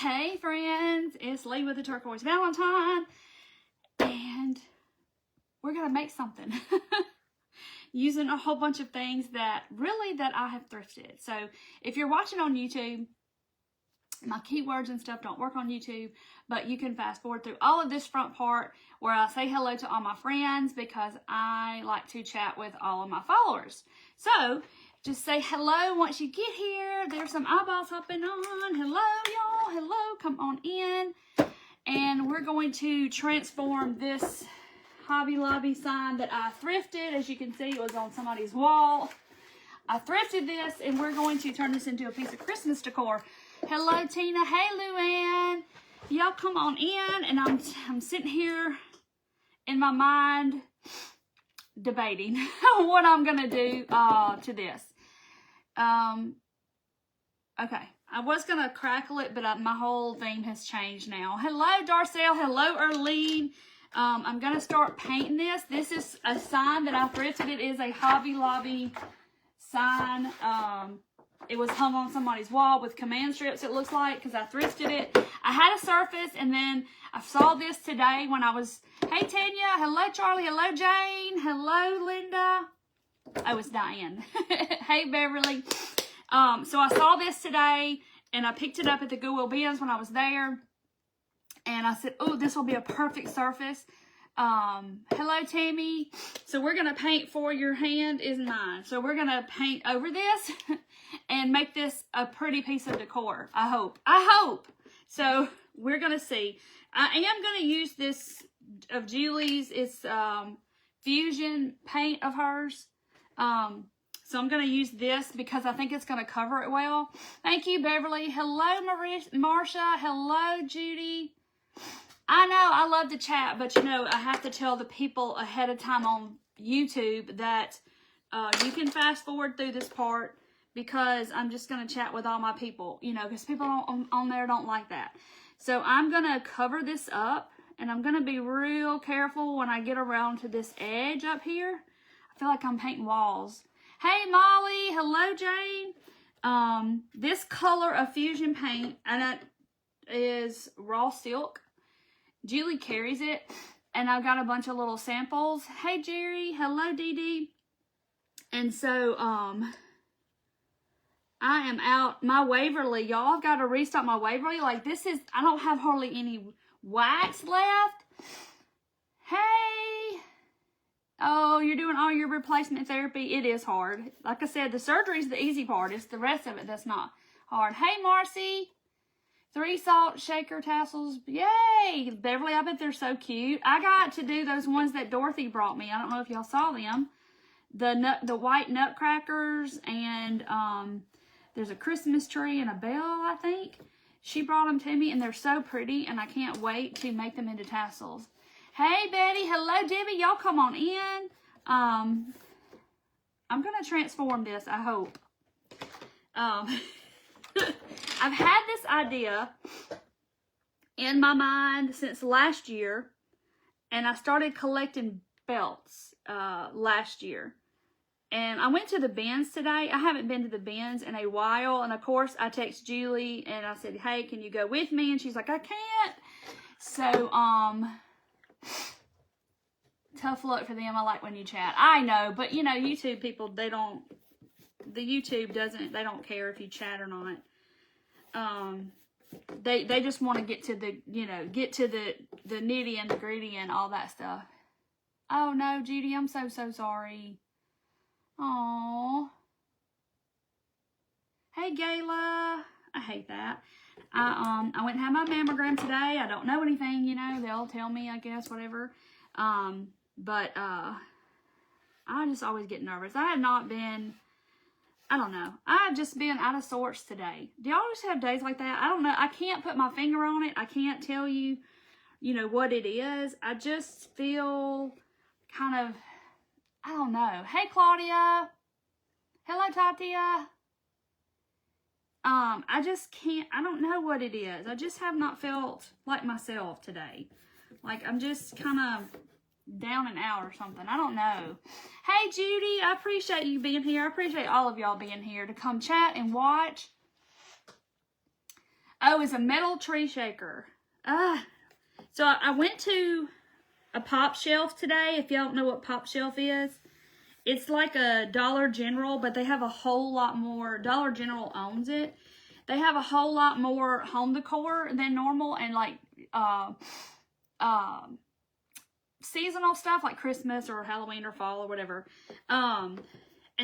Hey friends, it's Lee with the Turquoise Valentine, and we're gonna make something using a whole bunch of things that I have thrifted. So if you're watching on YouTube, my keywords and stuff don't work on YouTube, but you can fast forward through all of this front part where I say hello to all my friends because I like to chat with all of my followers. So just say hello once you get here. There's some eyeballs hopping on. Hello, y'all. Hello. Come on in. And we're going to transform this Hobby Lobby sign that I thrifted. As you can see, it was on somebody's wall. I thrifted this, and we're going to turn this into a piece of Christmas decor. Hello, Tina. Hey, Luann. Y'all come on in, and I'm sitting here in my mind debating what I'm going to do to this. Okay. I was going to crackle it, but my whole theme has changed now. Hello, Darcel. Hello, Erlene. I'm going to start painting this. This is a sign that I thrifted. It is a Hobby Lobby sign. It was hung on somebody's wall with command strips, it looks like, because I thrifted it. I had a surface, and then I saw this today when I was... Hey, Tanya. Hello, Charlie. Hello, Jane. Hello, Linda. Oh, it's Diane. Hey, Beverly. So I saw this today, and I picked it up at the Goodwill bins when I was there. And I said, oh, this will be a perfect surface. Hello, Tammy. So we're going to paint For Your Hand Is Mine. So we're going to paint over this and make this a pretty piece of decor. I hope. So we're going to see. I am going to use this of Julie's. It's fusion paint of hers. So I'm going to use this because I think it's going to cover it well. Thank you, Beverly. Hello, Marsha. Hello, Judy. I know I love to chat, but you know, I have to tell the people ahead of time on YouTube that you can fast forward through this part because I'm just going to chat with all my people, you know, because people on there don't like that. So I'm going to cover this up, and I'm going to be real careful when I get around to this edge up here. I feel like I'm painting walls. Hey, Molly. Hello, Jane. This color of fusion paint, and it is raw silk. Julie carries it, and I've got a bunch of little samples. Hey, Jerry. Hello, Dee Dee. And so, I am out. My Waverly, y'all, I've got to restock my Waverly. Like, this is, I don't have hardly any wax left. Hey. Oh, you're doing all your replacement therapy. It is hard. Like I said, the surgery is the easy part. It's the rest of it that's not hard. Hey, Marcy. 3 salt shaker tassels. Yay! Beverly, I bet they're so cute. I got to do those ones that Dorothy brought me. I don't know if y'all saw them. The white nutcrackers, and there's a Christmas tree and a bell, I think. She brought them to me, and they're so pretty, and I can't wait to make them into tassels. Hey, Betty. Hello, Debbie. Y'all come on in. I'm going to transform this, I hope. I've had this idea in my mind since last year, and I started collecting belts last year. And I went to the bins today. I haven't been to the bins in a while, and of course I text Julie and I said, hey, can you go with me? And she's like, I can't. So, tough luck for them. I like when you chat. I know, but you know, YouTube people, they don't care if you chat or not. They just want to get to the, you know, the nitty and the gritty and all that stuff. Oh no, Judy, I'm so sorry. Aww. Hey, Gayla. I hate that. I went and had my mammogram today. I don't know anything, you know, they'll tell me, I guess, whatever. But I just always get nervous. I have not been, I don't know. I've just been out of sorts today. Do y'all just have days like that? I don't know. I can't put my finger on it. I can't tell you, you know, what it is. I just feel kind of, I don't know. Hey, Claudia. Hello, Tatia. I just can't, I don't know what it is. I just have not felt like myself today. Like, I'm just kind of down and out or something. I don't know. Hey, Judy, I appreciate you being here. I appreciate all of y'all being here to come chat and watch. Oh, it's a metal tree shaker. So I went to a Pop Shelf today. If y'all don't know what Pop Shelf is, it's like a Dollar General, but they have a whole lot more. Dollar General owns it. They have a whole lot more home decor than normal, and like seasonal stuff like Christmas or Halloween or fall or whatever. And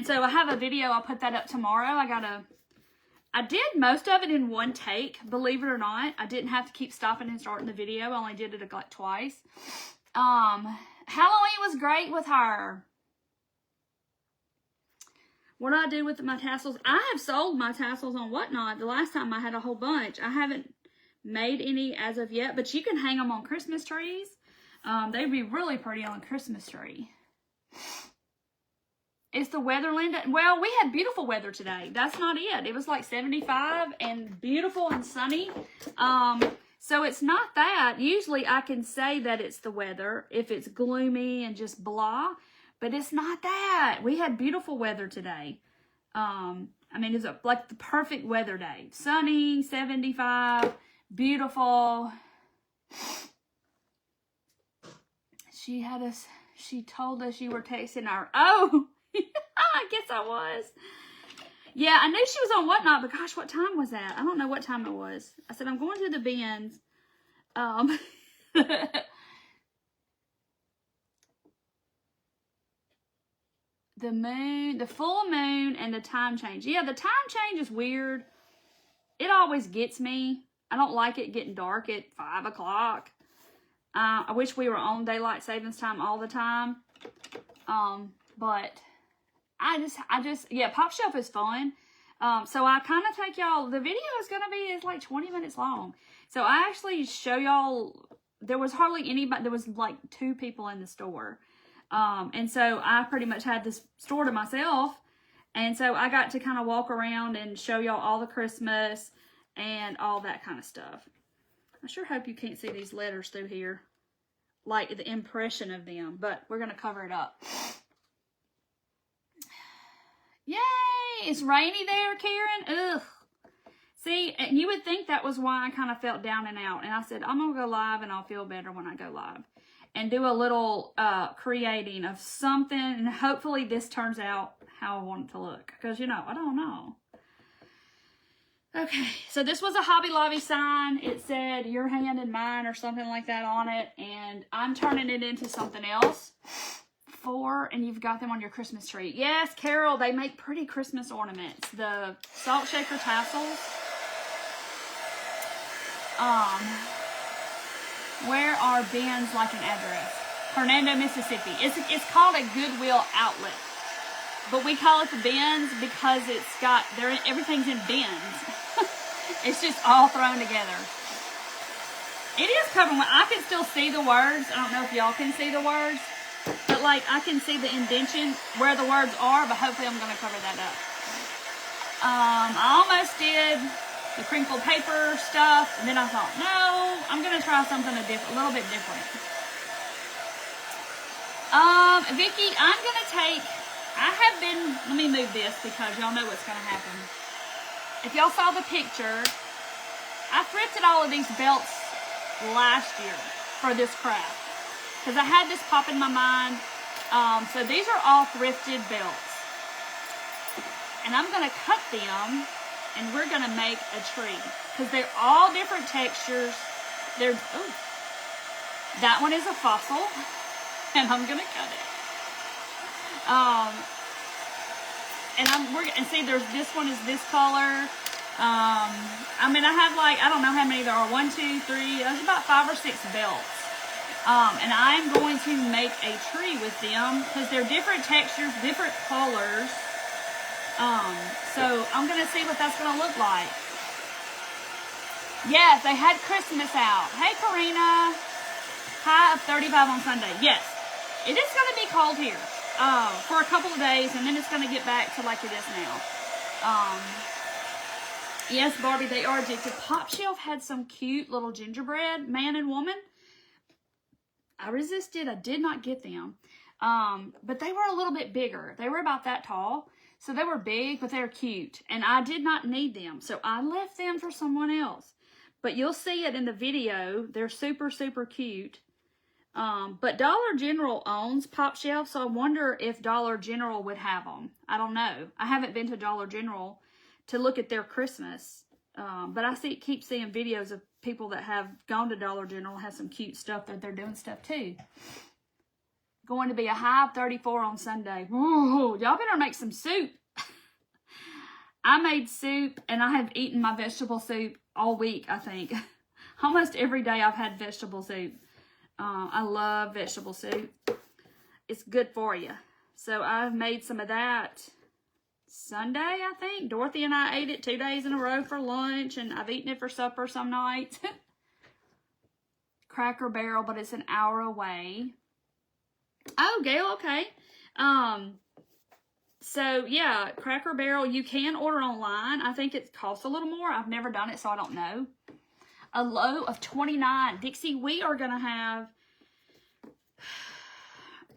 so I have a video. I'll put that up tomorrow. I did most of it in one take, believe it or not. I didn't have to keep stopping and starting the video. I only did it like twice. Halloween was great with her. What do I do with my tassels? I have sold my tassels on Whatnot. The last time I had a whole bunch. I haven't made any as of yet, but you can hang them on Christmas trees. They'd be really pretty on a Christmas tree. It's the weather, Linda. Well, we had beautiful weather today. That's not it. It was like 75 and beautiful and sunny. So it's not that. Usually I can say that it's the weather if it's gloomy and just blah, but it's not that. We had beautiful weather today. I mean, it's like the perfect weather day. Sunny, 75, beautiful. She told us you were texting her. Oh, I guess I was. Yeah, I knew she was on Whatnot, but gosh, what time was that? I don't know what time it was. I said, I'm going to the bins. The moon, the full moon, and the time change. Yeah, the time change is weird. It always gets me. I don't like it getting dark at 5 o'clock. I wish we were on daylight savings time all the time. But I just, yeah, Pop Shelf is fun. So I kind of take y'all, the video is going to be, it's like 20 minutes long. So I actually show y'all, there was hardly anybody, there was like 2 people in the store. And so I pretty much had this store to myself. And so I got to kind of walk around and show y'all all the Christmas and all that kind of stuff. I sure hope you can't see these letters through here, like the impression of them, but we're going to cover it up. Yay! It's rainy there, Karen. Ugh. See, and you would think that was why I kind of felt down and out. And I said, I'm going to go live and I'll feel better when I go live. And do a little creating of something. And hopefully this turns out how I want it to look. Because, you know, I don't know. Okay, so this was a Hobby Lobby sign. It said your hand and mine or something like that on it. And I'm turning it into something else. And you've got them on your Christmas tree. Yes, Carol, they make pretty Christmas ornaments. The salt shaker tassels. Where are bins like an address? Hernando, Mississippi. It's called a Goodwill outlet. But we call it the bins because everything's in bins. It's just all thrown together. It is covered. I can still see the words. I don't know if y'all can see the words. But like I can see the indentation where the words are, but hopefully I'm going to cover that up. I almost did the crinkled paper stuff, and then I thought, no, I'm going to try something a little bit different. Vicki, I'm going to take, let me move this because y'all know what's going to happen. If y'all saw the picture, I thrifted all of these belts last year for this craft. Because I had this pop in my mind. So these are all thrifted belts. And I'm going to cut them. And we're going to make a tree. Because they're all different textures. That one is a fossil. And I'm going to cut it. And see, this one is this color. I mean, I have like, I don't know how many there are. 1, 2, 3. There's about 5 or 6 belts. And I'm going to make a tree with them because they're different textures, different colors. So I'm going to see what that's going to look like. Yes, they had Christmas out. Hey, Karina. High of 35 on Sunday. Yes, it is going to be cold here for a couple of days, and then it's going to get back to like it is now. Yes, Barbie, they are addictive. Pop Shelf had some cute little gingerbread man and woman. I resisted. I did not get them. But they were a little bit bigger. They were about that tall. So they were big, but they were cute. And I did not need them. So I left them for someone else. but you'll see it in the video. They're super, super cute. But Dollar General owns Pop Shelf, so I wonder if Dollar General would have them. I don't know. I haven't been to Dollar General to look at their Christmas. But I keep seeing videos of people that have gone to Dollar General, have some cute stuff that they're doing stuff too. Going to be a high of 34 on Sunday. Ooh, y'all better make some soup. I made soup, and I have eaten my vegetable soup all week, I think. Almost every day I've had vegetable soup. I love vegetable soup. It's good for you. So I've made some of that Sunday, I think. Dorothy and I ate it 2 days in a row for lunch, and I've eaten it for supper some nights. Cracker Barrel, but it's an hour away. Oh, Gail, okay. So, yeah, Cracker Barrel, you can order online. I think it costs a little more. I've never done it, so I don't know. A low of 29. Dixie, we are going to have,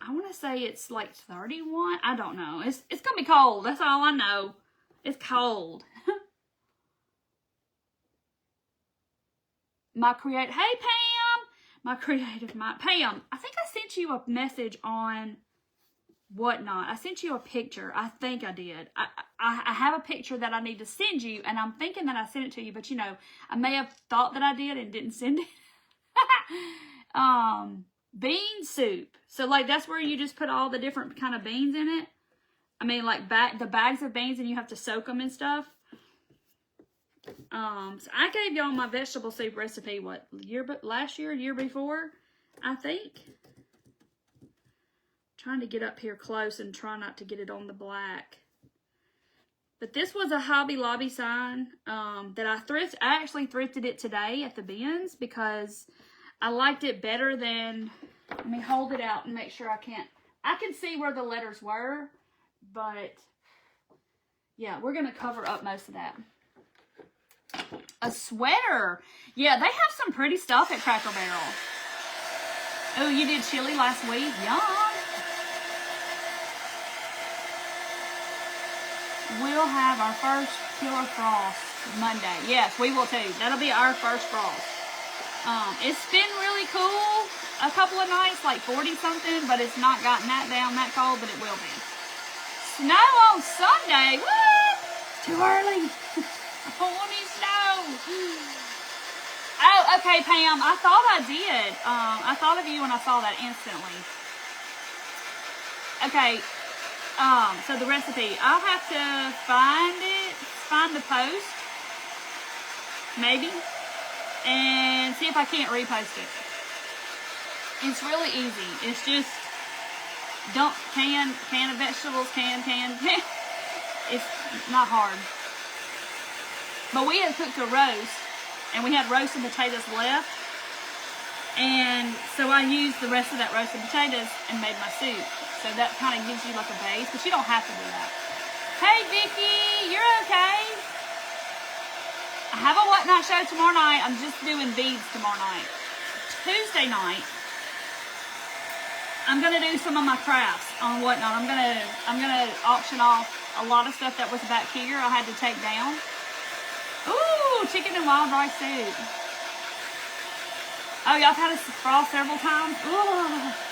I want to say it's like 31. I don't know. It's going to be cold. That's all I know. It's cold. Hey, Pam. My creative mind. Pam, I think I sent you a message on Whatnot. I sent you a picture. I think I did. I have a picture that I need to send you, and I'm thinking that I sent it to you, but you know, I may have thought that I did and didn't send it. Bean soup. So like that's where you just put all the different kind of beans in it. I mean like the bags of beans, and you have to soak them and stuff. So I gave y'all my vegetable soup recipe, last year before, I think. Trying to get up here close and try not to get it on the black. But this was a Hobby Lobby sign that I actually thrifted it today at the bins because I liked it better than, let me hold it out and make sure I can see where the letters were, but yeah, we're going to cover up most of that. A sweater. Yeah, they have some pretty stuff at Cracker Barrel. Oh, you did chili last week? Yum. We'll have our first Killer Frost Monday. Yes, we will too. That'll be our first frost. It's been really cool a couple of nights, like 40 something, but it's not gotten that down that cold, but it will be. Snow on Sunday. What? Too early. I don't want any snow. Oh, okay, Pam. I thought I did. I thought of you when I saw that instantly. Okay. So the recipe, I'll have to find the post, maybe, and see if I can't repost it. It's really easy. It's just can of vegetables, can. It's not hard. But we had cooked a roast, and we had roasted potatoes left, and so I used the rest of that roasted potatoes and made my soup. So that kind of gives you like a base, but you don't have to do that. Hey, Vicki, you're okay? I have a Whatnot show tomorrow night. I'm just doing beads tomorrow night. Tuesday night, I'm gonna do some of my crafts on Whatnot. I'm gonna auction off a lot of stuff that was back here. I had to take down. Ooh, chicken and wild rice soup. Oh, y'all had a frost several times. Ooh.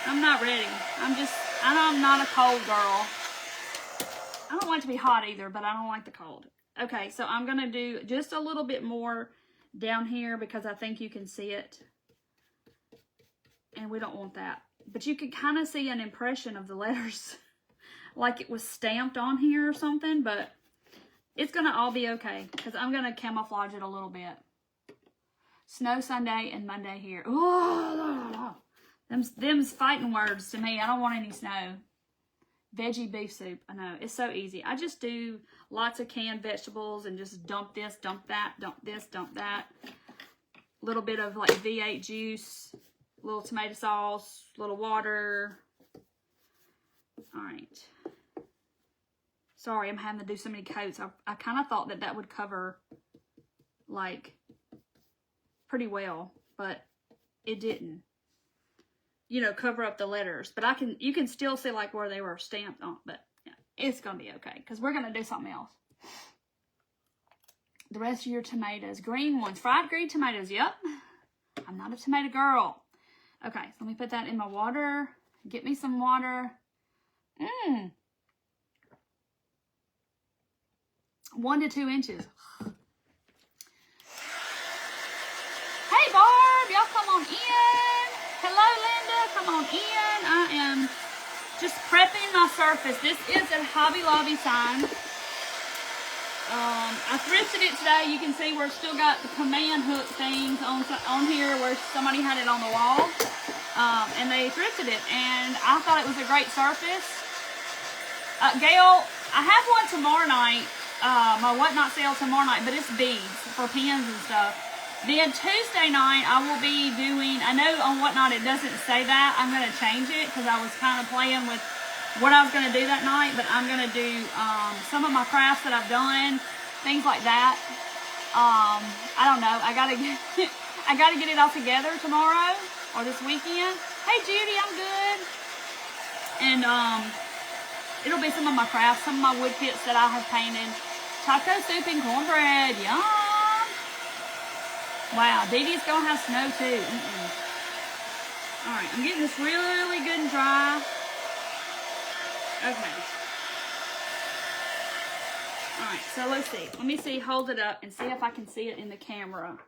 I'm not ready. I'm not a cold girl. I don't want it to be hot either, but I don't like the cold. Okay, so I'm going to do just a little bit more down here because I think you can see it. And we don't want that. But you can kind of see an impression of the letters. Like it was stamped on here or something, but it's going to all be okay because I'm going to camouflage it a little bit. Snow Sunday and Monday here. Oh, them's fighting words to me. I don't want any snow. Veggie beef soup. I know. It's so easy. I just do lots of canned vegetables and just dump this, dump that, dump this, dump that. A little bit of like V8 juice, a little tomato sauce, a little water. All right. Sorry, I'm having to do so many coats. I kind of thought that would cover like pretty well, but it didn't. You know, cover up the letters, but you can still see like where they were stamped on, but yeah, it's gonna be okay because we're gonna do something else. the rest of your tomatoes. Green ones. Fried green tomatoes. Yep. I'm not a tomato girl. Okay, so let me put that in my water. Get me some water. 1 to 2 inches. Hey, Barb. Y'all come on in. Hello, Linda. Come on in. I am just prepping my surface. This is a Hobby Lobby sign. I thrifted it today. You can see we're still got the command hook things on here where somebody had it on the wall. And they thrifted it. And I thought it was a great surface. Gail, I have one tomorrow night. My Whatnot sale tomorrow night. But it's beads for pins and stuff. Then Tuesday night, I will be doing, I know on Whatnot it doesn't say that. I'm going to change it because I was kind of playing with what I was going to do that night. But I'm going to do some of my crafts that I've done, things like that. I don't know. I got to get it all together tomorrow or this weekend. Hey, Judy, I'm good. And it'll be some of my crafts, some of my wood kits that I have painted. Taco soup and cornbread. Yum. Wow, Dee Dee's going to have snow too. All right, I'm getting this really good and dry. Okay. All right, so let's see. Let me see, hold it up and see if I can see it in the camera.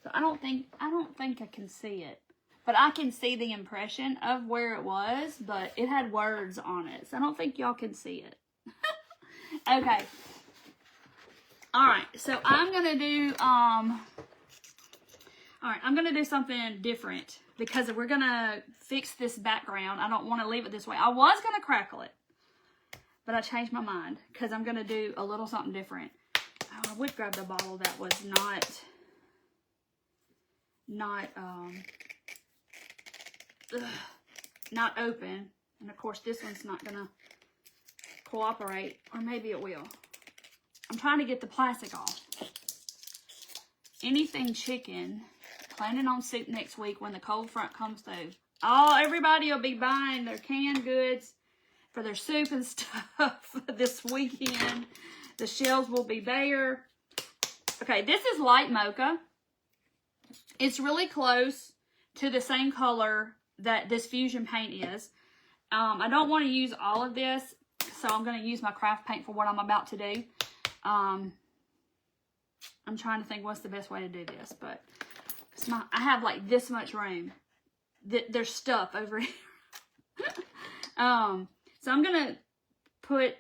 So I don't think I can see it. But I can see the impression of where it was, but it had words on it. So I don't think y'all can see it. Okay. All right, so I'm going to do I'm going to do something different because we're going to fix this background. I don't want to leave it this way. I was going to crackle it, but I changed my mind because I'm going to do a little something different. Oh, I would grab the bottle that was not open. And of course, this one's not going to cooperate, or maybe it will. I'm trying to get the plastic off. Anything chicken. Planning on soup next week when the cold front comes through. Oh, everybody will be buying their canned goods for their soup and stuff this weekend. The shelves will be bare. Okay, this is light mocha. It's really close to the same color that this fusion paint is. I don't want to use all of this, so I'm going to use my craft paint for what I'm about to do. I'm trying to think what's the best way to do this, but I have like this much room. There's stuff over here. So I'm going to put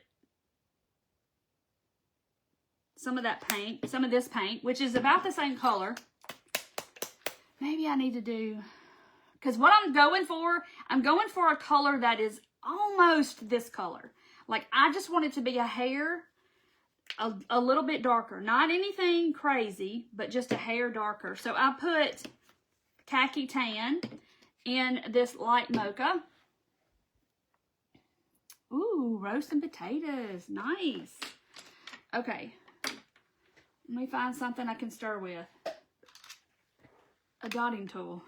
some of that paint, some of this paint, which is about the same color. Maybe I need to do, because what I'm going for a color that is almost this color. Like, I just want it to be a hair, a little bit darker. Not anything crazy, but just a hair darker. So I put khaki tan in this light mocha. Ooh, roasting potatoes. Nice. Okay. Let me find something I can stir with. A dotting tool.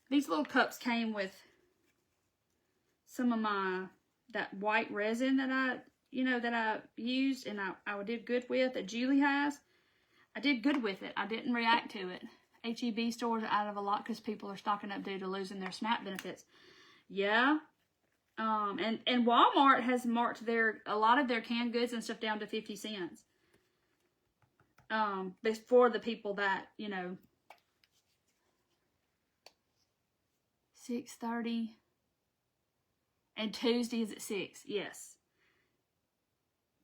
These little cups came with some of that white resin that I used, and I did good with, that Julie has. I did good with it. I didn't react to it. H-E-B stores are out of a lot because people are stocking up due to losing their SNAP benefits. Yeah. And Walmart has marked a lot of their canned goods and stuff down to 50 cents. For the people that, 6:30. And Tuesday is at 6. Yes.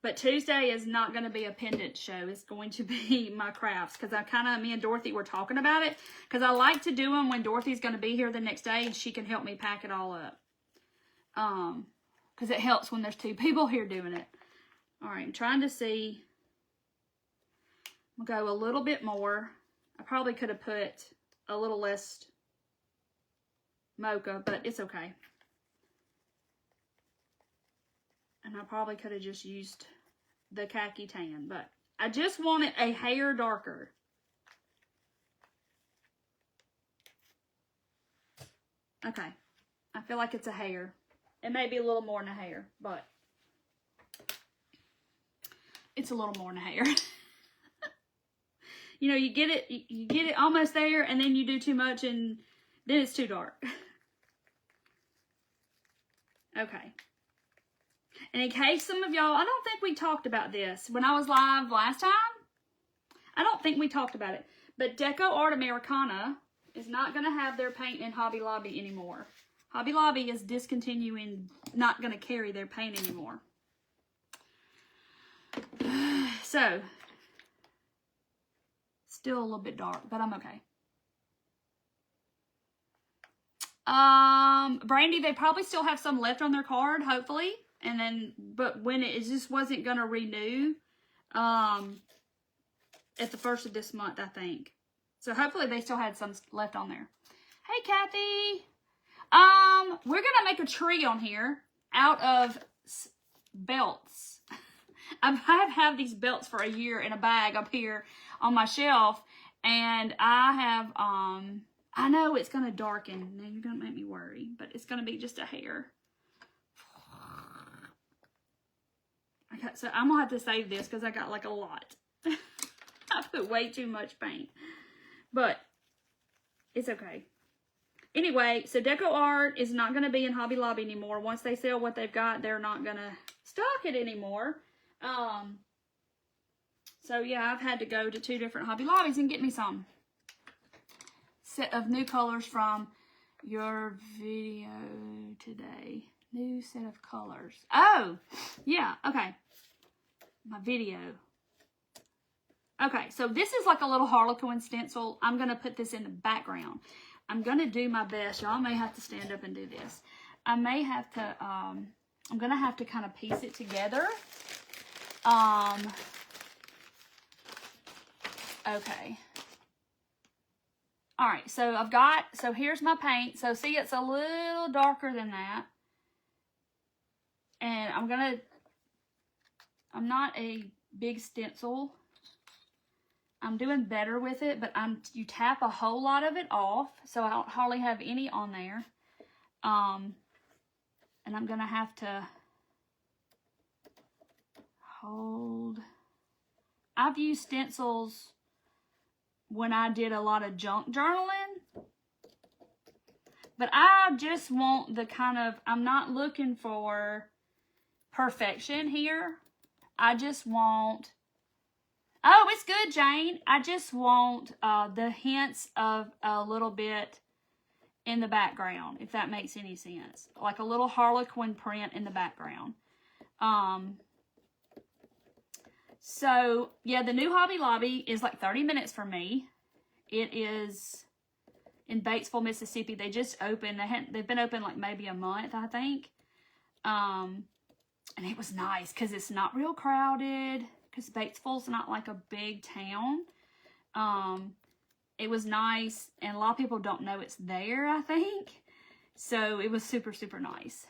But Tuesday is not going to be a pendant show. It's going to be my crafts. Because me and Dorothy were talking about it. Because I like to do them when Dorothy's going to be here the next day. And she can help me pack it all up. Because it helps when there's 2 people here doing it. Alright, I'm trying to see. We'll go a little bit more. I probably could have put a little less mocha. But it's okay. And I probably could have just used the khaki tan. But I just want it a hair darker. Okay. I feel like it's a hair. It may be a little more than a hair. But it's a little more than a hair. you know, you get it almost there, and then you do too much, and then it's too dark. Okay. And in case some of y'all, I don't think we talked about this when I was live last time. I don't think we talked about it. But Deco Art Americana is not going to have their paint in Hobby Lobby anymore. Hobby Lobby is discontinuing, not going to carry their paint anymore. So, still a little bit dark, but I'm okay. Brandy, they probably still have some left on their card, hopefully. And then, but when it just wasn't going to renew, at the first of this month, I think. So hopefully they still had some left on there. Hey, Kathy. We're going to make a tree on here out of belts. I've had these belts for a year in a bag up here on my shelf. And I have, I know it's going to darken. Now you're going to make me worry, but it's going to be just a hair. Okay, so I'm going to have to save this because I got like a lot. I put way too much paint. But it's okay. Anyway, so Deco Art is not going to be in Hobby Lobby anymore. Once they sell what they've got, they're not going to stock it anymore. So yeah, I've had to go to 2 different Hobby Lobbies and get me some set of new colors from your video today. New set of colors. Oh, yeah, okay. My video. Okay, so this is like a little Harlequin stencil. I'm going to put this in the background. I'm going to do my best. Y'all may have to stand up and do this. I may have to, I'm going to have to kind of piece it together. Okay. All right, so so here's my paint. So see, it's a little darker than that. And I'm not a big stencil. I'm doing better with it, but you tap a whole lot of it off, so I don't hardly have any on there. And I'm gonna have to hold. I've used stencils when I did a lot of junk journaling, but I just want the kind of, I'm not looking for perfection here. I just want, oh, it's good, Jane. I just want the hints of a little bit in the background, if that makes any sense. Like a little Harlequin print in the background. So, yeah, the new Hobby Lobby is like 30 minutes from me. It is in Batesville, Mississippi. They just opened. They've been open like maybe a month, I think. And it was nice because it's not real crowded. Because Batesville's not like a big town. It was nice. And a lot of people don't know it's there, I think. So it was super, super nice.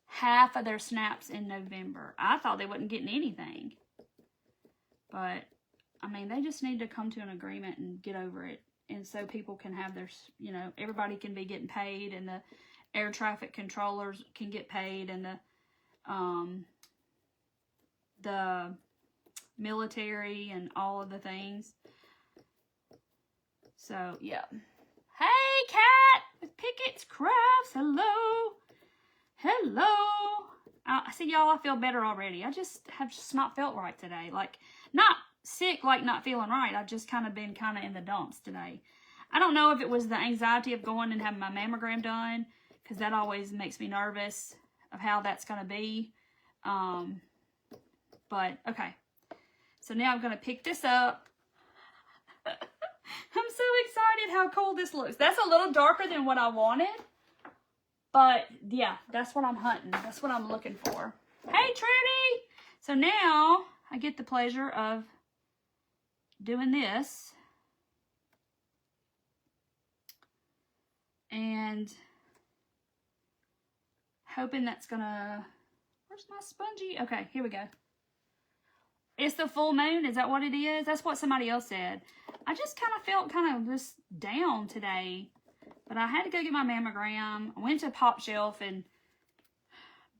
Half of their snaps in November. I thought they wasn't getting anything. But, I mean, they just need to come to an agreement and get over it. And so people can have their, you know, everybody can be getting paid. And the air traffic controllers can get paid. And the military and all of the things. So, yeah. Hey, Kat with Pickett's Crafts. Hello. Hello. I see y'all, I feel better already. I just not felt right today. Like, not sick, like not feeling right. I've just kind of been kind of in the dumps today. I don't know if it was the anxiety of going and having my mammogram done, because that always makes me nervous of how that's going to be. But, okay. So now I'm going to pick this up. I'm so excited how cool this looks. That's a little darker than what I wanted. But, yeah, that's what I'm hunting. That's what I'm looking for. Hey, Trudy! So now, I get the pleasure of doing this. And hoping that's gonna... Where's my spongy? Okay, here we go. It's the full moon. Is that what it is? That's what somebody else said. I just kind of felt kind of just down today. But I had to go get my mammogram. I went to Pop Shelf and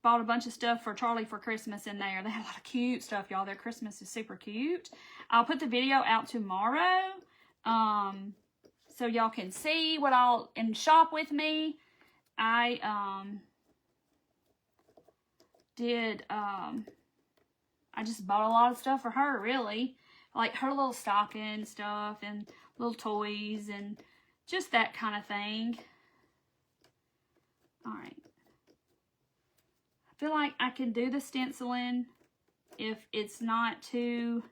bought a bunch of stuff for Charlie for Christmas in there. They have a lot of cute stuff, y'all. Their Christmas is super cute. I'll put the video out tomorrow. So y'all can see what I'll, and shop with me. I just bought a lot of stuff for her, really. Like her little stocking stuff and little toys and just that kind of thing. All right. I feel like I can do the stenciling if it's not too...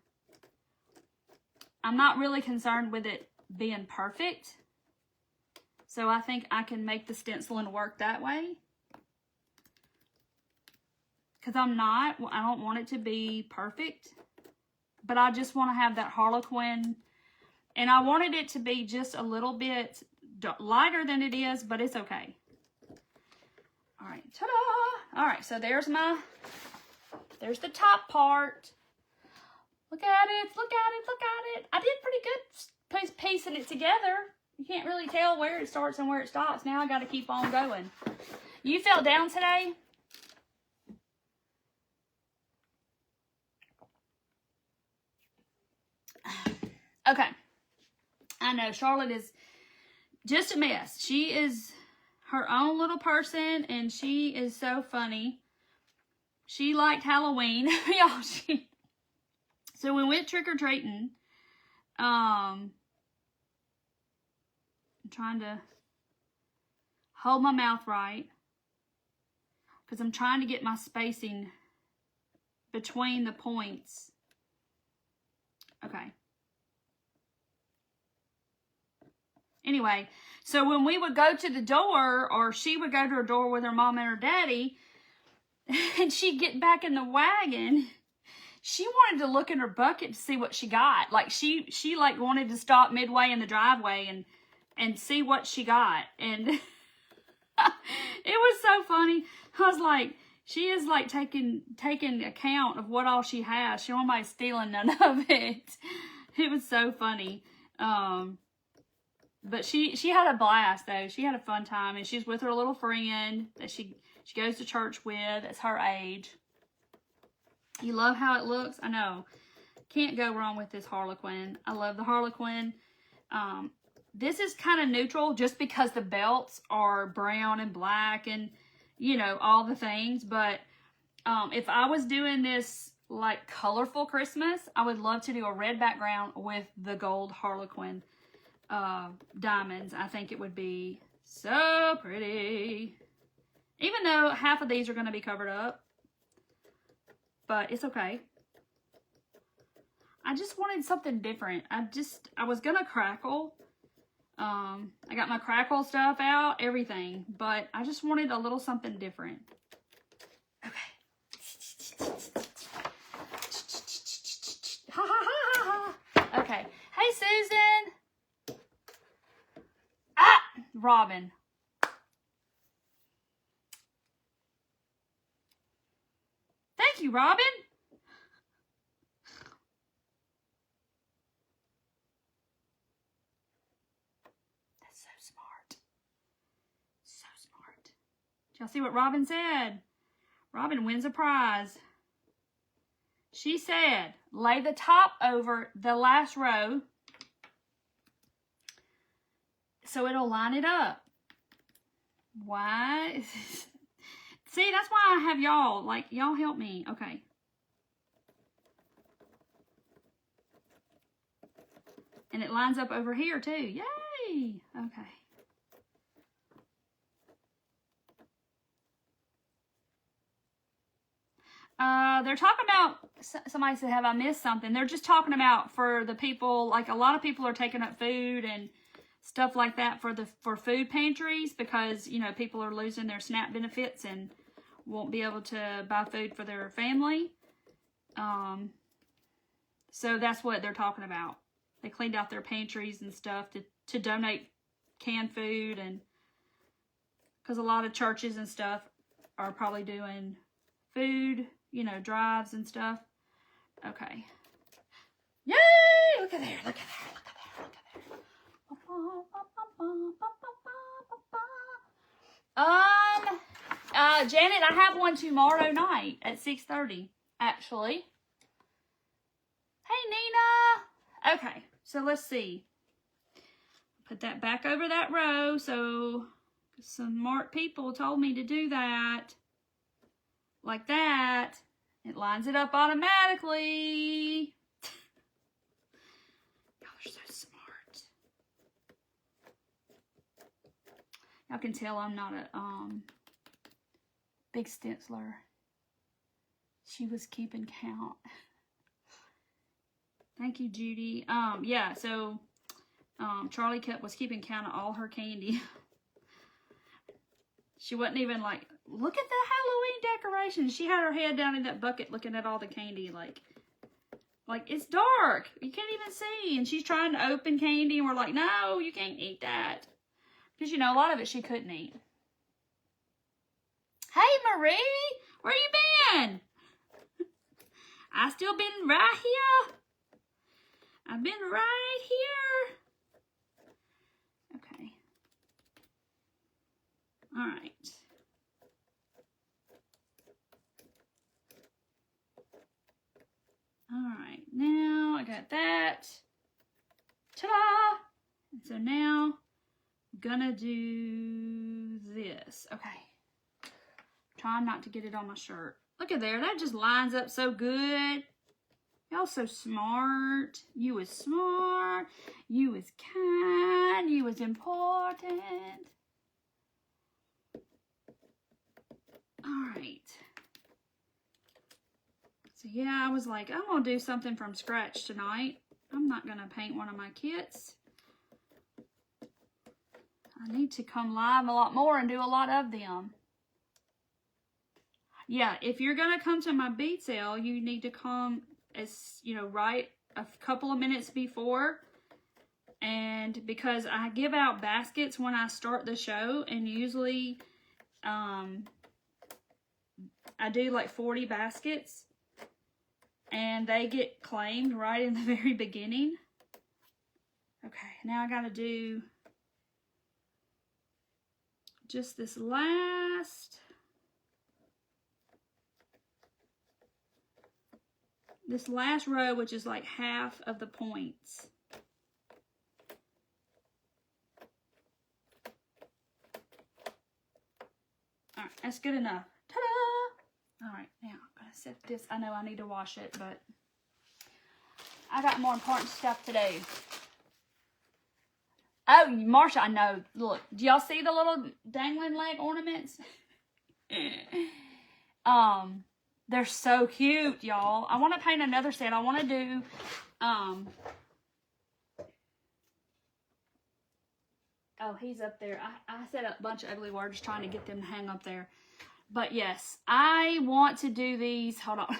I'm not really concerned with it being perfect. So I think I can make the stenciling work that way. Because I don't want it to be perfect. But I just want to have that Harlequin. And I wanted it to be just a little bit lighter than it is, but it's okay. All right, ta-da! All right, so there's the top part. Look at it, look at it, look at it. I did pretty good piecing it together. You can't really tell where it starts and where it stops. Now I got to keep on going. You fell down today? Okay. I know Charlotte is just a mess. She is her own little person, and she is so funny. She liked Halloween. Y'all, so we went trick-or-treating. I'm trying to hold my mouth right because I'm trying to get my spacing between the points. Okay. Anyway, so when we would go to the door, or she would go to her door with her mom and her daddy, and she'd get back in the wagon, she wanted to look in her bucket to see what she got. Like, she like wanted to stop midway in the driveway and see what she got. And it was so funny. I was like, she is like taking account of what all she has. She don't mind stealing none of it. It was so funny. But she had a blast, though. She had a fun time, and she's with her little friend that she goes to church with. That's her age. You love how it looks? I know. Can't go wrong with this Harlequin. I love the Harlequin. This is kind of neutral just because the belts are brown and black and, you know, all the things. But if I was doing this, like, colorful Christmas, I would love to do a red background with the gold Harlequin diamonds. I think it would be so pretty. Even though half of these are going to be covered up. But it's okay. I just wanted something different. I was going to crackle. I got my crackle stuff out, everything. But I just wanted a little something different. Okay. Ha ha ha ha ha. Okay. Hey, Susan. Ah! Robin. Thank you, Robin. That's so smart. So smart. Did y'all see what Robin said? Robin wins a prize. She said, lay the top over the last row so it'll line it up. Why? See, that's why I have y'all. Like, y'all help me. Okay. And it lines up over here, too. Yay! Okay. They're talking about, somebody said, have I missed something? They're just talking about for the people, like a lot of people are taking up food and stuff like that for food pantries because, you know, people are losing their SNAP benefits and won't be able to buy food for their family. So that's what they're talking about. They cleaned out their pantries and stuff to donate canned food, and because a lot of churches and stuff are probably doing food, you know, drives and stuff. Okay. Yay! Look at there, look at there, look at there, look at there. Janet, I have one tomorrow night at 6:30, actually. Hey, Nina. Okay, so let's see. Put that back over that row. So some smart people told me to do that. Like that. It lines it up automatically. Y'all are so smart. Y'all can tell I'm not a big stenciler. She was keeping count. Thank you, Judy. Yeah, so Charlie was keeping count of all her candy. She wasn't even like, look at the Halloween decorations. She had her head down in that bucket looking at all the candy like it's dark. You can't even see. And she's trying to open candy and we're like, no, you can't eat that. Because, you know, a lot of it she couldn't eat. Hey, Marie, where you been? I still been right here. I've been right here. Okay. All right. All right. Now I got that. Ta-da! So now I'm gonna do this. Okay. Trying not to get it on my shirt. Look at there. That just lines up so good. Y'all so smart. You was smart. You was kind. You was important. All right. So yeah, I was like, I'm going to do something from scratch tonight. I'm not going to paint one of my kits. I need to come live a lot more and do a lot of them. Yeah, if you're going to come to my bead sale, you need to come, as you know, right a couple of minutes before. And because I give out baskets when I start the show, and usually I do like 40 baskets, and they get claimed right in the very beginning. Okay, now I got to do just this last row, which is like half of the points. All right, that's good enough. Ta-da! All right, now I'm gonna set this. I know I need to wash it, but I got more important stuff to do. Oh, Marsha, I know. Look, do y'all see the little dangling leg ornaments? They're so cute, y'all. I want to paint another set. I want to do, oh, he's up there. I said a bunch of ugly words trying to get them to hang up there. But yes, I want to do these. Hold on.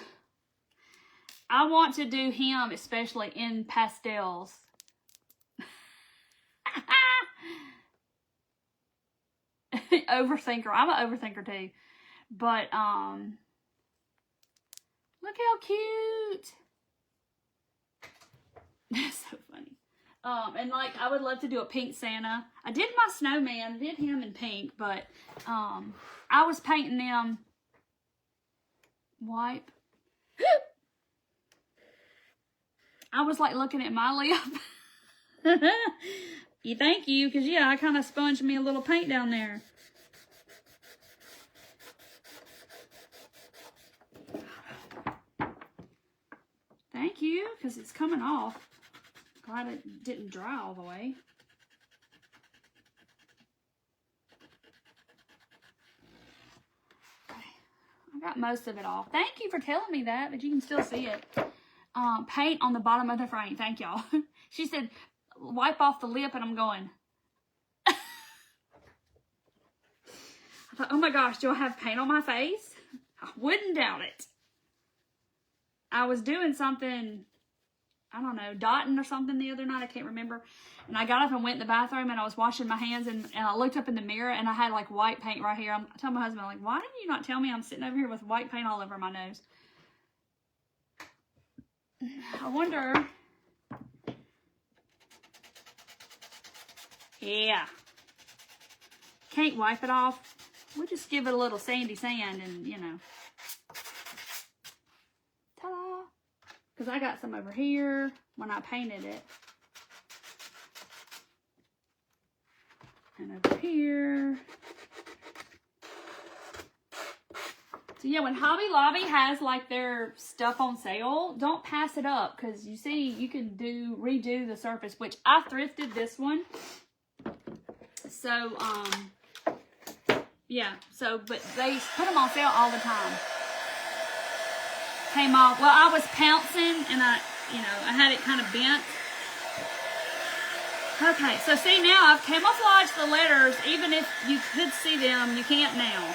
I want to do him, especially in pastels. Overthinker. I'm an overthinker too. But, look how cute. That's so funny. And like, I would love to do a pink Santa. I did my snowman, I did him in pink, but, I was painting them white. I was like looking at my lip. Thank you, because yeah, I kind of sponged me a little paint down there. Thank you, because it's coming off. Glad it didn't dry all the way. Okay, I got most of it off. Thank you for telling me that, but you can still see it. Paint on the bottom of the frame. Thank y'all. She said, wipe off the lip, and I'm going. I thought, oh my gosh, do I have paint on my face? I wouldn't doubt it. I was doing something, I don't know, dotting or something the other night. I can't remember. And I got up and went in the bathroom, and I was washing my hands, and I looked up in the mirror, and I had like white paint right here. I told my husband, I'm like, why didn't you not tell me I'm sitting over here with white paint all over my nose? I wonder. Yeah. Can't wipe it off. we'll just give it a little sandy sand and, you know. Ta-da! Because I got some over here when I painted it. And over here. So yeah, when Hobby Lobby has like their stuff on sale, don't pass it up, because you see you can redo the surface, which I thrifted this one. So yeah, so but they put them on sale all the time. Came off. Well, I was pouncing and I had it kind of bent. Okay, so see now I've camouflaged the letters. Even if you could see them, you can't now.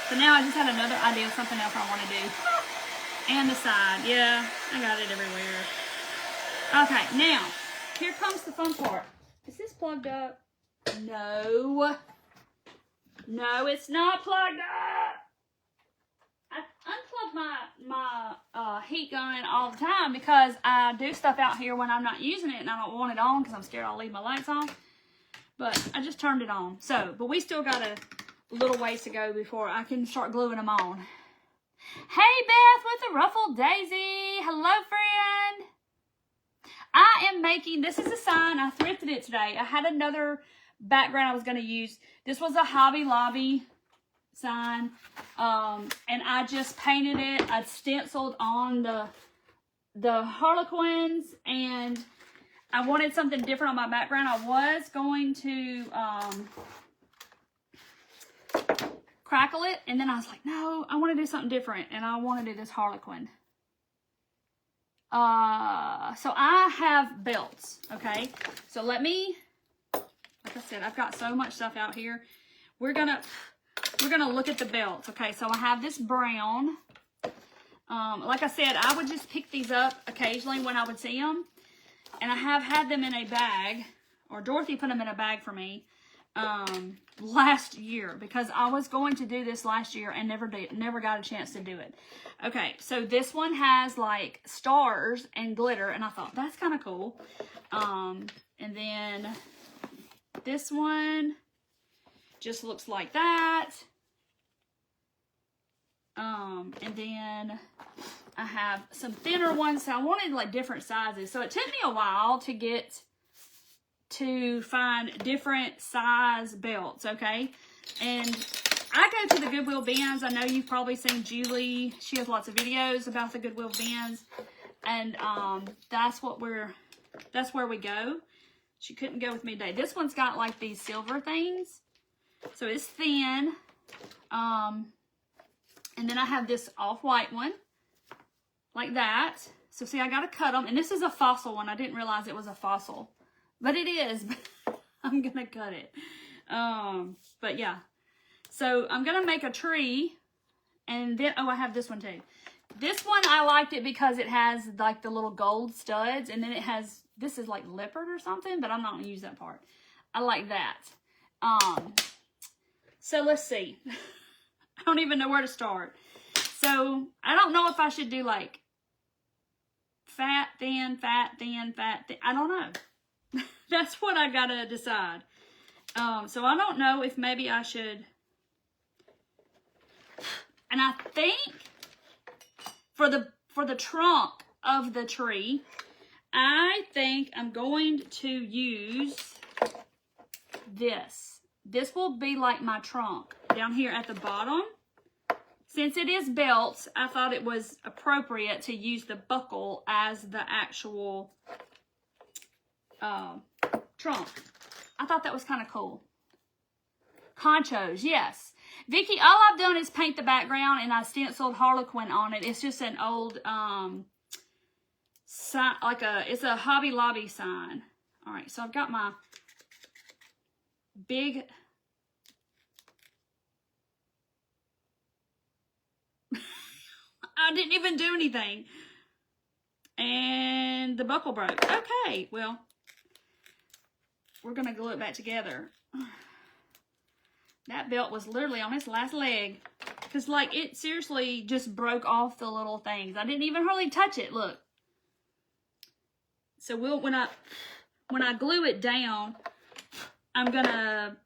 So now I just had another idea of something else I want to do. And the side. Yeah, I got it everywhere. Okay, now, here comes the fun part. Is this plugged up? No. No, it's not plugged up. I unplug my heat gun all the time because I do stuff out here when I'm not using it and I don't want it on because I'm scared I'll leave my lights on. But I just turned it on. So, but we still got a little ways to go before I can start gluing them on. Hey, Beth with the ruffled daisy. Hello, friend. I am making, this is a sign. I thrifted it today. I had another background I was going to use. This was a Hobby Lobby sign. And I just painted it. I stenciled on the Harlequins, and I wanted something different on my background. I was going to crackle it, and then I was like, no, I want to do something different, and I want to do this Harlequin. So I have belts, okay? So let me, like I said, I've got so much stuff out here. We're gonna look at the belts, okay? So I have this brown. Like I said, I would just pick these up occasionally when I would see them, and I have had them in a bag, or Dorothy put them in a bag for me. Last year, because I was going to do this last year and never got a chance to do it. Okay, so this one has like stars and glitter, and I thought that's kind of cool. And then this one just looks like that. And then I have some thinner ones, so I wanted like different sizes. So it took me a while to find different size belts, okay? And I go to the Goodwill bins. I know you've probably seen Julie. She has lots of videos about the Goodwill bins. And that's where we go. She couldn't go with me today. This one's got like these silver things. So it's thin. And then I have this off-white one. Like that. So see, I got to cut them. And this is a fossil one. I didn't realize it was a fossil. But it is. I'm going to cut it. But yeah. So I'm going to make a tree. And then, oh, I have this one too. This one, I liked it because it has like the little gold studs. And then it has, this is like leopard or something. But I'm not going to use that part. I like that. So let's see. I don't even know where to start. So I don't know if I should do like fat, thin, fat, thin, fat, thin. I don't know. That's what I gotta decide. So I don't know if maybe I should. And I think for the trunk of the tree, I think I'm going to use this. This will be like my trunk down here at the bottom. Since it is belts, I thought it was appropriate to use the buckle as the actual trunk. I thought that was kind of cool. Conchos, yes. Vicky, all I've done is paint the background and I stenciled Harlequin on it. It's just an old, sign, it's a Hobby Lobby sign. All right, so I've got my big, I didn't even do anything. And the buckle broke. Okay, well, we're going to glue it back together. That belt was literally on its last leg. Because, like, it seriously just broke off the little things. I didn't even hardly touch it. Look. So, when when I glue it down, I'm gonna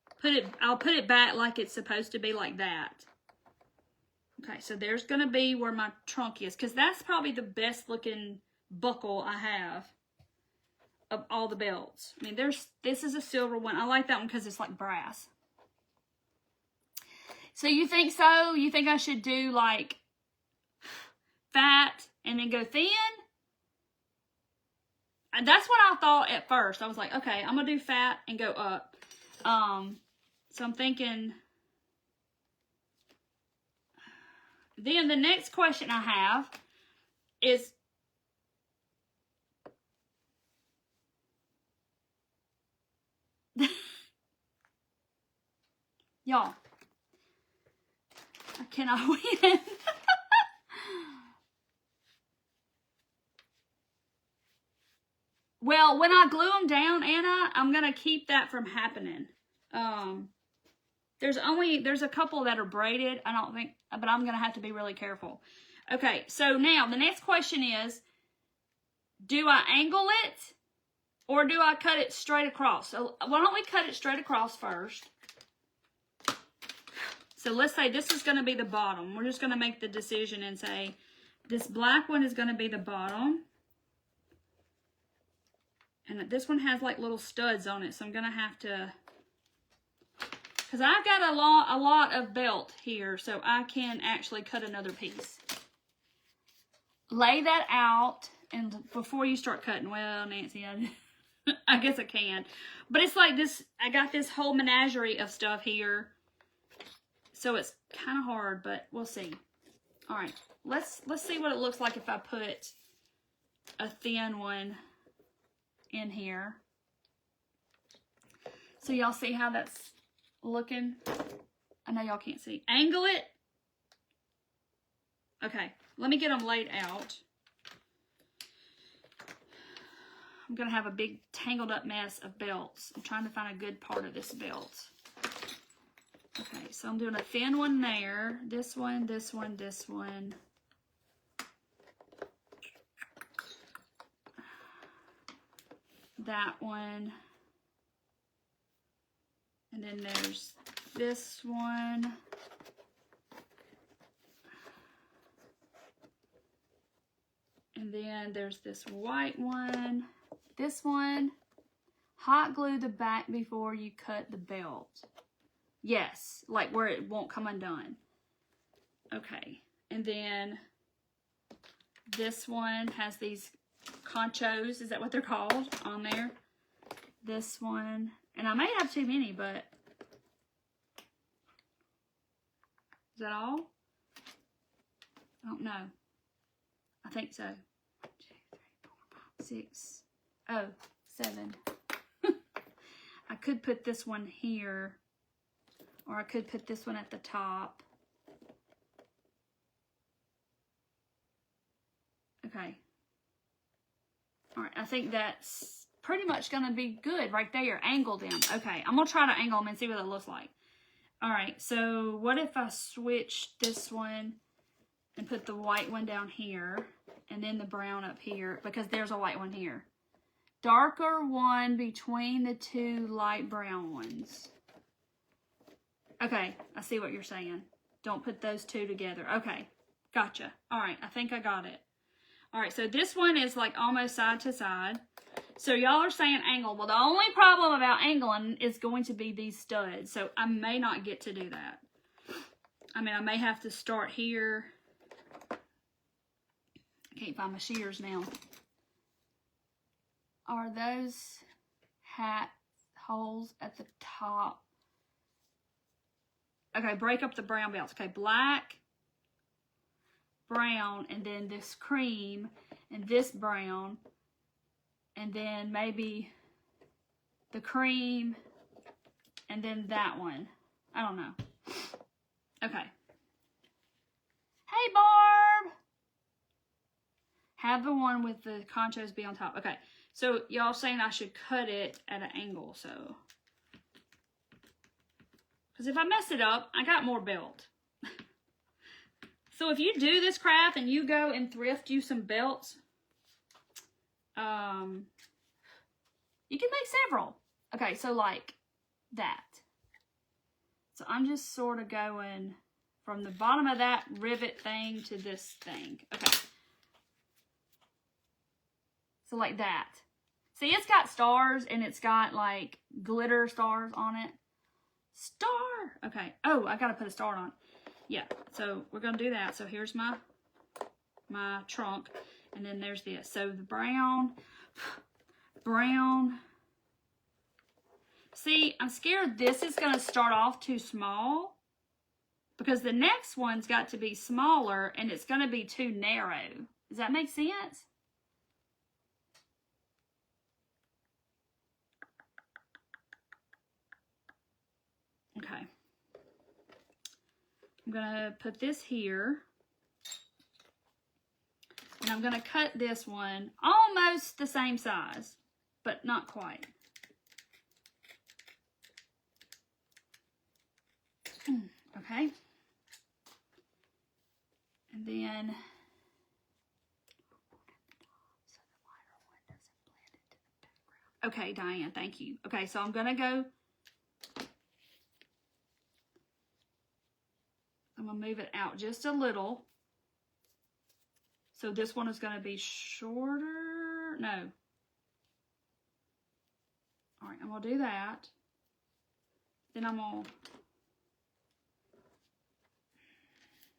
I'll put it back like it's supposed to be, like that. Okay, so there's gonna be where my trunk is, because that's probably the best looking buckle I have of all the belts. I mean, this is a silver one. I like that one because it's like brass. So you think so? You think I should do like fat and then go thin? And that's what I thought at first. I was like, okay, I'm gonna do fat and go up. So I'm thinking. Then the next question I have is, y'all, I cannot win. Well, when I glue them down, Anna, I'm going to keep that from happening. There's a couple that are braided, I don't think, but I'm going to have to be really careful. Okay, so now the next question is, do I angle it or do I cut it straight across? So why don't we cut it straight across first? So let's say this is going to be the bottom. We're just going to make the decision and say this black one is going to be the bottom. And this one has like little studs on it, so I'm going to have to, because I've got a lot of belt here, so I can actually cut another piece. Lay that out, and before you start cutting, well, Nancy, I guess I can. But it's like this, I got this whole menagerie of stuff here, so it's kind of hard, but we'll see. All right, let's see what it looks like if I put a thin one in here. So y'all see how that's looking? I know y'all can't see. Angle it. Okay, let me get them laid out. I'm gonna have a big tangled up mess of belts. I'm trying to find a good part of this belt. Okay, so I'm doing a thin one there. This one, this one, this one. That one. And then there's this one. And then there's this white one. This one. Hot glue the back before you cut the belt. Yes, like where it won't come undone. Okay. And then this one has these conchos, is that what they're called, on there? This one, and I may have too many, but is that all? I don't know. I think so. 1, 2, 3, 4, 5, 6. Oh, 7. I could put this one here, or I could put this one at the top. Okay. All right, I think that's pretty much going to be good right there. Angle them. Okay, I'm going to try to angle them and see what it looks like. All right, so what if I switch this one and put the white one down here and then the brown up here, because there's a white one here. Darker one between the two light brown ones. Okay, I see what you're saying. Don't put those two together. Okay, gotcha. All right, I think I got it. All right, so this one is like almost side to side. So y'all are saying angle. Well, the only problem about angling is going to be these studs. So I may not get to do that. I mean, I may have to start here. I can't find my shears now. Are those hat holes at the top? Okay, break up the brown belts. Okay, black, brown, and then this cream, and this brown, and then maybe the cream, and then that one. I don't know. Okay. Hey, Barb! Have the one with the conchos be on top. Okay, so y'all saying I should cut it at an angle, so. Because if I mess it up, I got more belt. So if you do this craft and you go and thrift you some belts, You can make several. Okay, so like that. So I'm just sort of going from the bottom of that rivet thing to this thing. Okay. So like that. See, it's got stars and it's got like glitter stars on it. Star! Okay. Oh, I gotta put a star on. Yeah, so we're gonna do that. So here's my trunk. And then there's this. So the brown. See, I'm scared this is gonna start off too small, because the next one's got to be smaller and it's gonna be too narrow. Does that make sense? Okay. I'm gonna put this here. And I'm gonna cut this one almost the same size, but not quite. Okay. And then okay, Diane, thank you. Okay, so I'm gonna move it out just a little. So this one is gonna be shorter. No. All right, I'm gonna do that. Then I'm gonna,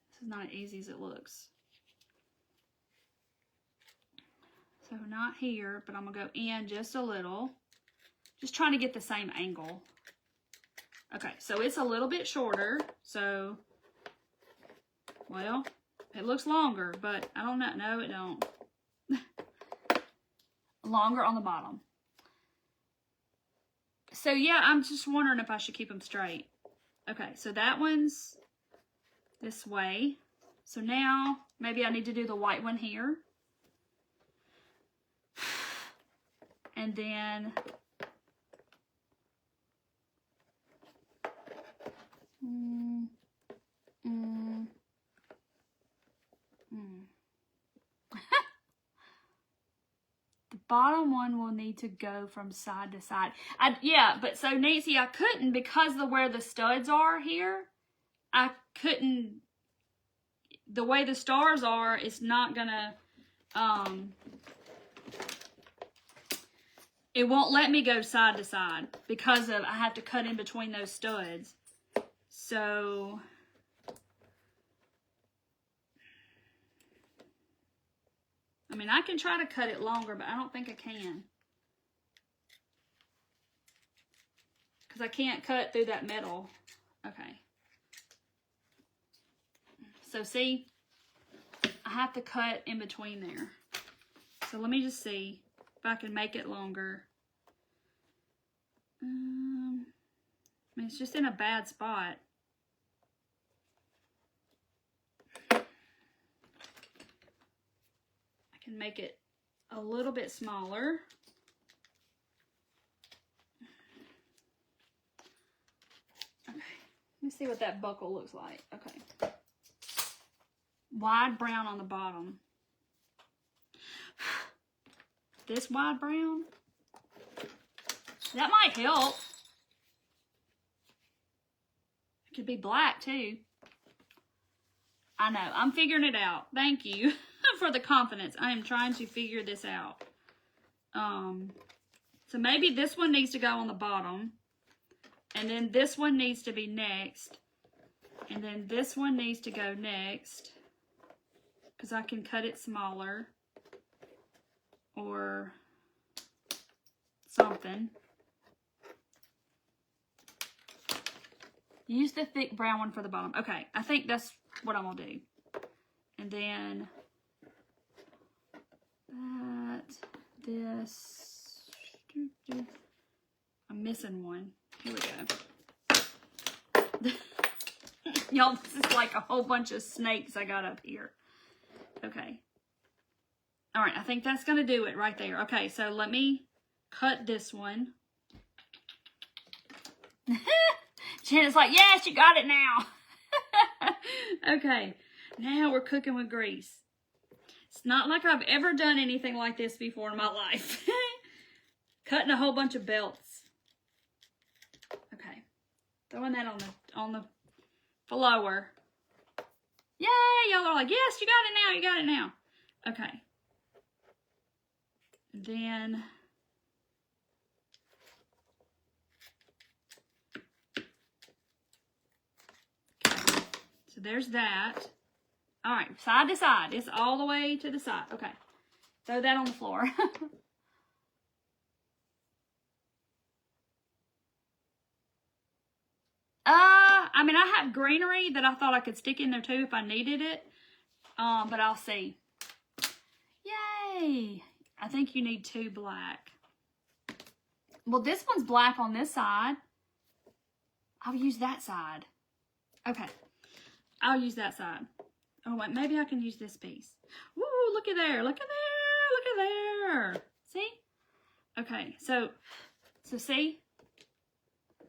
this is not as easy as it looks. So not here, but I'm gonna go in just a little. Just trying to get the same angle. Okay, so it's a little bit shorter. So, well, it looks longer, but I don't know. No, it don't. Longer on the bottom. So yeah, I'm just wondering if I should keep them straight. Okay, so that one's this way. So now, maybe I need to do the white one here. And then the bottom one will need to go from side to side. Yeah, but so Nancy, I couldn't, because of where the studs are here, I couldn't, the way the stars are, it's not gonna, it won't let me go side to side because of, I have to cut in between those studs. So, I mean, I can try to cut it longer, but I don't think I can. Because I can't cut through that metal. Okay. So see, I have to cut in between there. So let me just see if I can make it longer. I mean, it's just in a bad spot. I can make it a little bit smaller. Okay, let me see what that buckle looks like. Okay. Wide brown on the bottom. This wide brown, that might help. It could be black too. I know, I'm figuring it out. Thank you for the confidence. I am trying to figure this out. So maybe this one needs to go on the bottom. And then this one needs to be next. And then this one needs to go next. Because I can cut it smaller. Or something. Use the thick brown one for the bottom. Okay, I think that's what I'm going to do. And then that, this. I'm missing one. Here we go. Y'all, this is like a whole bunch of snakes I got up here. Okay. All right, I think that's going to do it right there. Okay, so let me cut this one. Jenna's like, yes, you got it now. Okay, now we're cooking with grease. It's not like I've ever done anything like this before in my life. Cutting a whole bunch of belts. Okay. Throwing that on the floor. Yay! Y'all are like, yes, you got it now, you got it now. Okay. And then okay. So there's that. All right, side to side. It's all the way to the side. Okay. Throw that on the floor. I mean, I have greenery that I thought I could stick in there too if I needed it. But I'll see. Yay! I think you need 2 black. Well, this one's black on this side. I'll use that side. Okay. I'll use that side. Oh, wait, maybe I can use this piece. Woo, look at there. Look at there. Look at there. See? Okay, so see?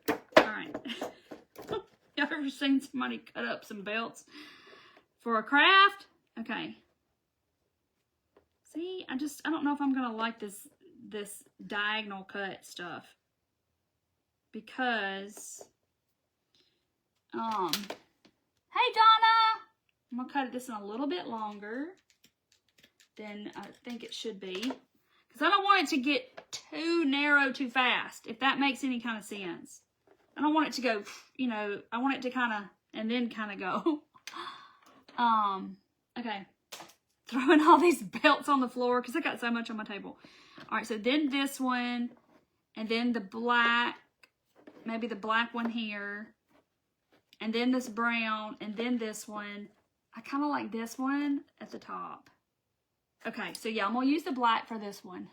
All right. Y'all ever seen somebody cut up some belts for a craft? Okay. See, I don't know if I'm gonna like this diagonal cut stuff because hey Donna, I'm gonna cut this in a little bit longer than I think it should be because I don't want it to get too narrow too fast, if that makes any kind of sense. I don't want it to go, you know, I want it to kind of, and then kind of go. Okay. Throwing all these belts on the floor because I got so much on my table. All right, so then this one, and then the black, maybe the black one here, and then this brown, and then this one. I kind of like this one at the top. Okay, so yeah, I'm going to use the black for this one.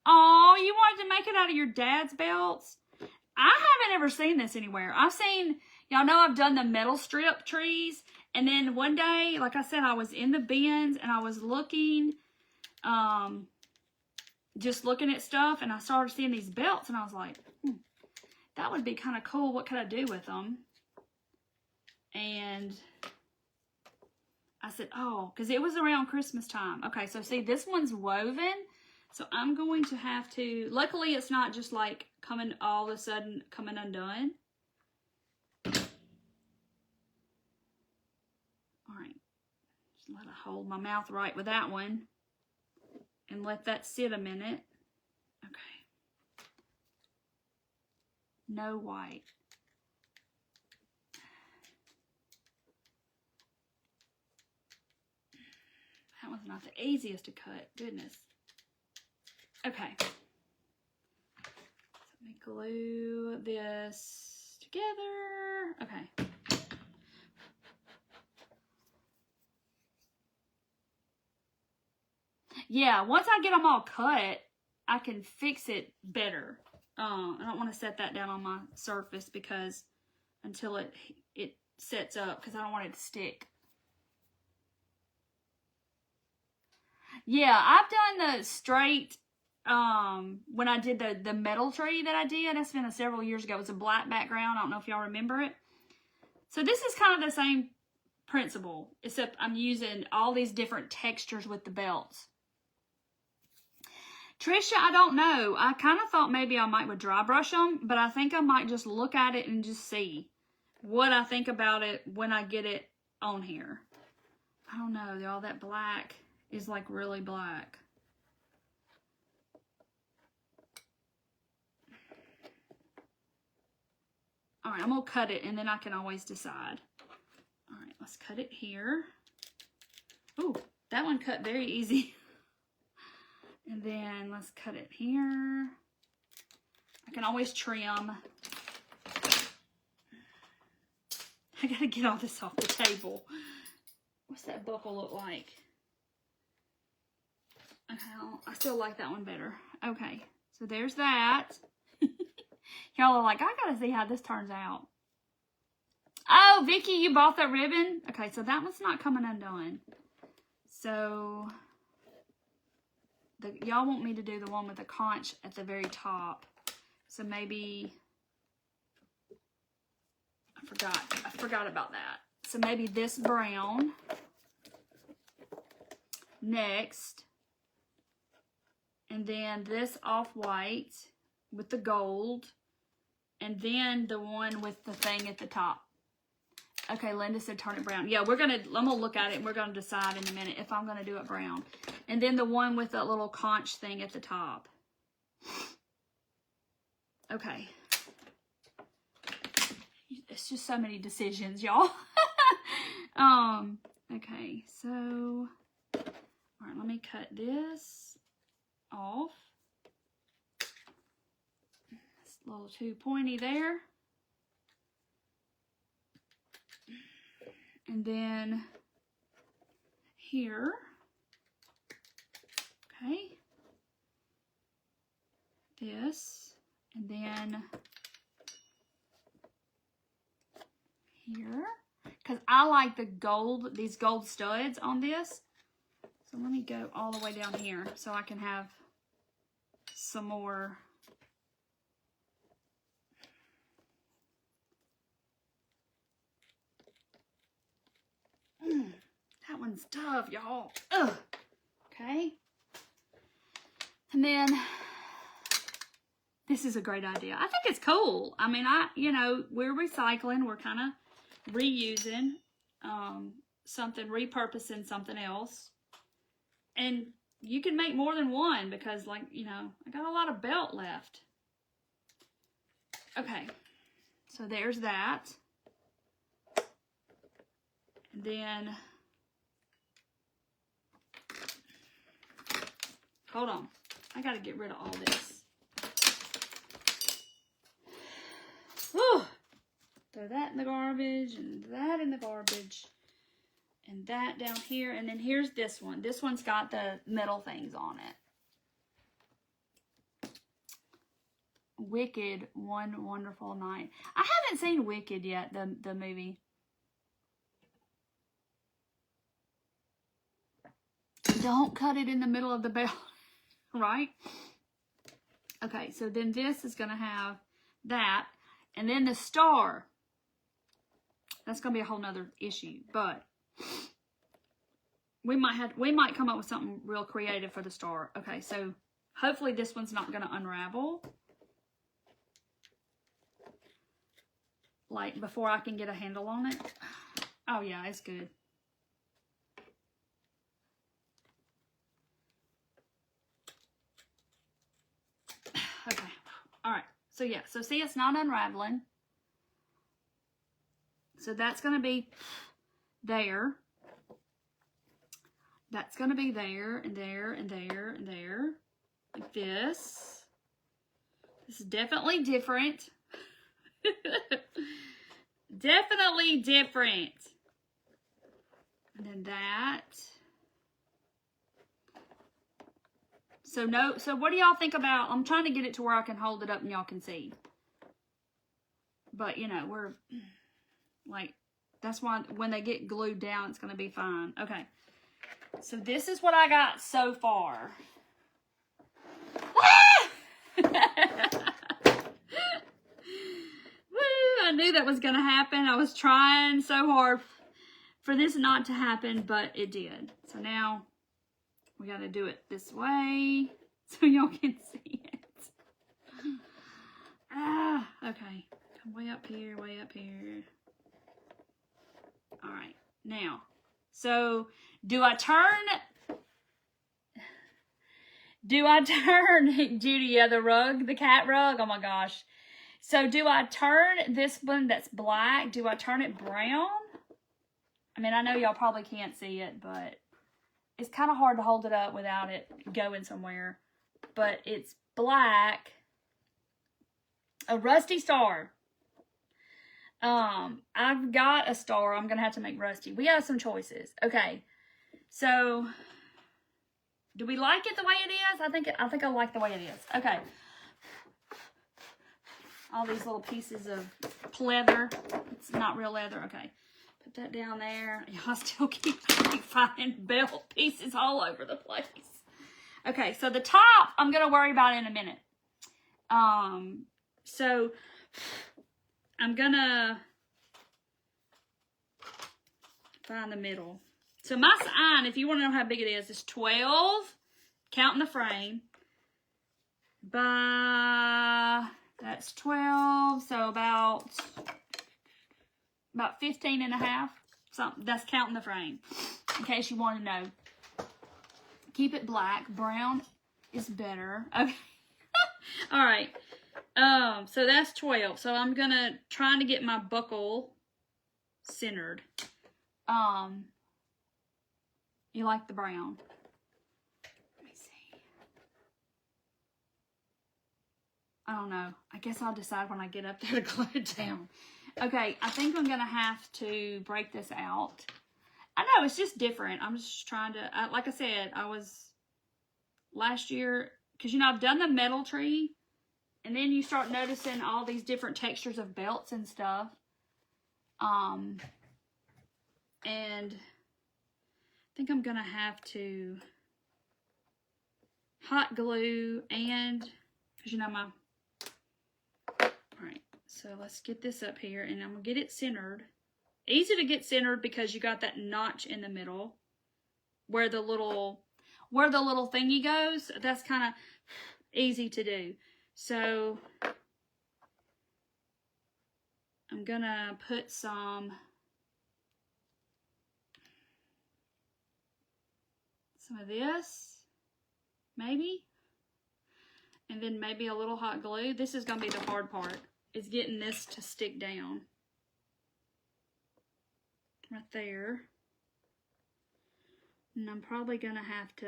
Oh, you wanted to make it out of your dad's belts? I haven't ever seen this anywhere. I've seen, y'all know I've done the metal strip trees. And then one day, like I said, I was in the bins and I was looking, just looking at stuff. And I started seeing these belts and I was like, that would be kind of cool. What could I do with them? And I said, oh, because it was around Christmas time. Okay, so see, this one's woven. So I'm going to have to, luckily it's not just like coming all of a sudden, coming undone. All right, just let I hold my mouth right with that one and let that sit a minute. Okay. No white. That one's not the easiest to cut, goodness. Okay, let me glue this together. Okay. Yeah, once I get them all cut, I can fix it better. I don't want to set that down on my surface because until it sets up, because I don't want it to stick. Yeah, I've done the straight. When I did the metal tree that I did, that's been several years ago. It was a black background. I don't know if y'all remember it. So this is kind of the same principle, except I'm using all these different textures with the belts. Trisha, I don't know. I kind of thought maybe I might would dry brush them, but I think I might just look at it and just see what I think about it when I get it on here. I don't know. All that black is like really black. All right, I'm going to cut it, and then I can always decide. All right, let's cut it here. Ooh, that one cut very easy. And then let's cut it here. I can always trim. I got to get all this off the table. What's that buckle look like? Okay, I still like that one better. Okay, so there's that. Y'all are like, I gotta see how this turns out. Oh, Vicky, you bought that ribbon? Okay, so that one's not coming undone. So, y'all want me to do the one with the conch at the very top. So maybe, I forgot about that. So maybe this brown next. and then this off-white with the gold, and then the one with the thing at the top. Okay, Linda said turn it brown. Yeah, I'm gonna look at it and we're gonna decide in a minute if I'm gonna do it brown. And then the one with that little conch thing at the top. Okay. It's just so many decisions, y'all. Okay, so, all right, let me cut this off. It's a little too pointy there. And then here, okay, this, and then here, because I like the gold, these gold studs on this. So let me go all the way down here so I can have some more. That one's tough, y'all. Okay. And then this is a great idea. I think it's cool. I mean, you know, we're recycling. We're kind of reusing something, repurposing something else. And you can make more than one because, like, you know, I got a lot of belt left. Okay. So there's that. And then, hold on. I got to get rid of all this. Whew. Throw that in the garbage and that in the garbage. And that down here. And then here's this one. This one's got the metal things on it. Wicked, One Wonderful Night. I haven't seen Wicked yet, the movie. Don't cut it in the middle of the belt, right? Okay, so then this is going to have that. And then the star. That's going to be a whole nother issue. But we might come up with something real creative for the star. Okay, so hopefully this one's not going to unravel. Like, before I can get a handle on it. Oh, yeah, it's good. Okay. All right. So, yeah. So, see, it's not unraveling. So, that's going to be there. That's going to be there and there and there and there. Like this. This is definitely different. Definitely different. And then that. So what do y'all think about, I'm trying to get it to where I can hold it up and y'all can see. But, you know, we're, like, that's why when they get glued down, it's going to be fine. Okay. So this is what I got so far. Woo! I knew that was going to happen. I was trying so hard for this not to happen, but it did. So now we got to do it this way so y'all can see it. Okay. Come way up here, way up here. All right. Now, so do I turn, Judy, yeah, the rug, the cat rug? Oh my gosh. So do I turn this one that's black, do I turn it brown? I mean, I know y'all probably can't see it, but it's kind of hard to hold it up without it going somewhere. But it's black. A rusty star. I've got a star. I'm going to have to make rusty. We have some choices. Okay. So, do we like it the way it is? I think I like the way it is. Okay. All these little pieces of leather. It's not real leather. Okay. Put that down there. Y'all still keep finding belt pieces all over the place. Okay, so the top I'm going to worry about in a minute. So I'm going to find the middle. So my sign, if you want to know how big it is 12, counting the frame. by, that's 12, so about 15 and a half. Something, that's counting the frame, in case you want to know. Keep it black. Brown is better. Okay. All right. So that's 12. So I'm gonna try to get my buckle centered. You like the brown? Let me see. I don't know. I guess I'll decide when I get up there to glue it down. Okay, I think I'm gonna have to break this out. I know, it's just different. I'm just trying to, like I said, I was last year, because, you know, I've done the metal tree, and then you start noticing all these different textures of belts and stuff. And I think I'm going to have to hot glue and, because, you know, all right, so let's get this up here, and I'm going to get it centered. Easy to get centered because you got that notch in the middle where the little thingy goes. That's kind of easy to do. So I'm gonna put some of this, maybe, and then maybe a little hot glue. This is gonna be the hard part, is getting this to stick down. Right there. And I'm probably gonna have to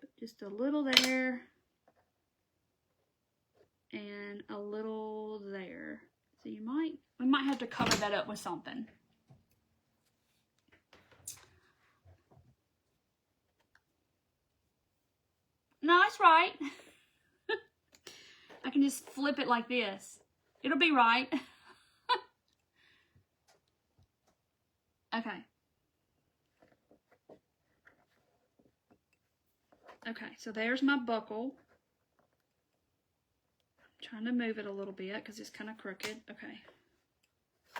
put just a little there and a little there. So we might have to cover that up with something. No, it's right. I can just flip it like this. It'll be right. Okay. Okay, so there's my buckle. I'm trying to move it a little bit because it's kind of crooked. Okay.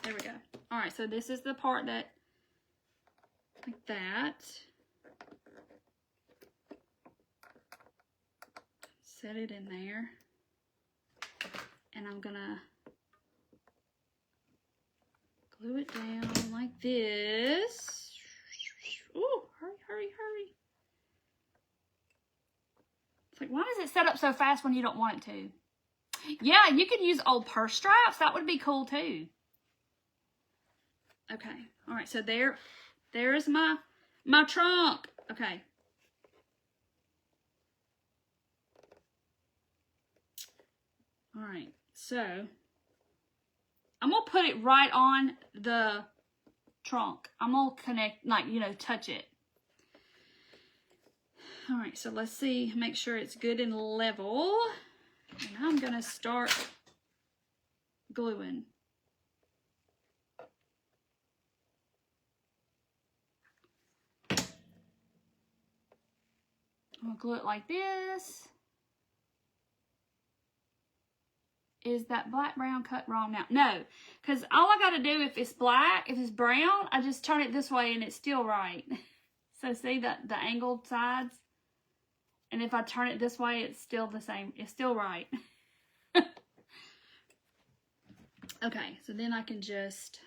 There we go. All right, so this is the part that, like that. Set it in there. And I'm gonna glue it down like this. Ooh, hurry, hurry, hurry. It's like, why does it set up so fast when you don't want it to? Yeah, you could use old purse straps. That would be cool too. Okay. All right, so there's my trunk. Okay. All right, so I'm gonna put it right on the trunk. I'm gonna connect, like, you know, touch it. All right, so let's see, make sure it's good and level. And I'm gonna start gluing. I'm gonna glue it like this. Is that black brown cut wrong now? No, because all I gotta do, if it's black, if it's brown, I just turn it this way and it's still right. So see the angled sides? And if I turn it this way, it's still the same. It's still right. Okay, so then I can just...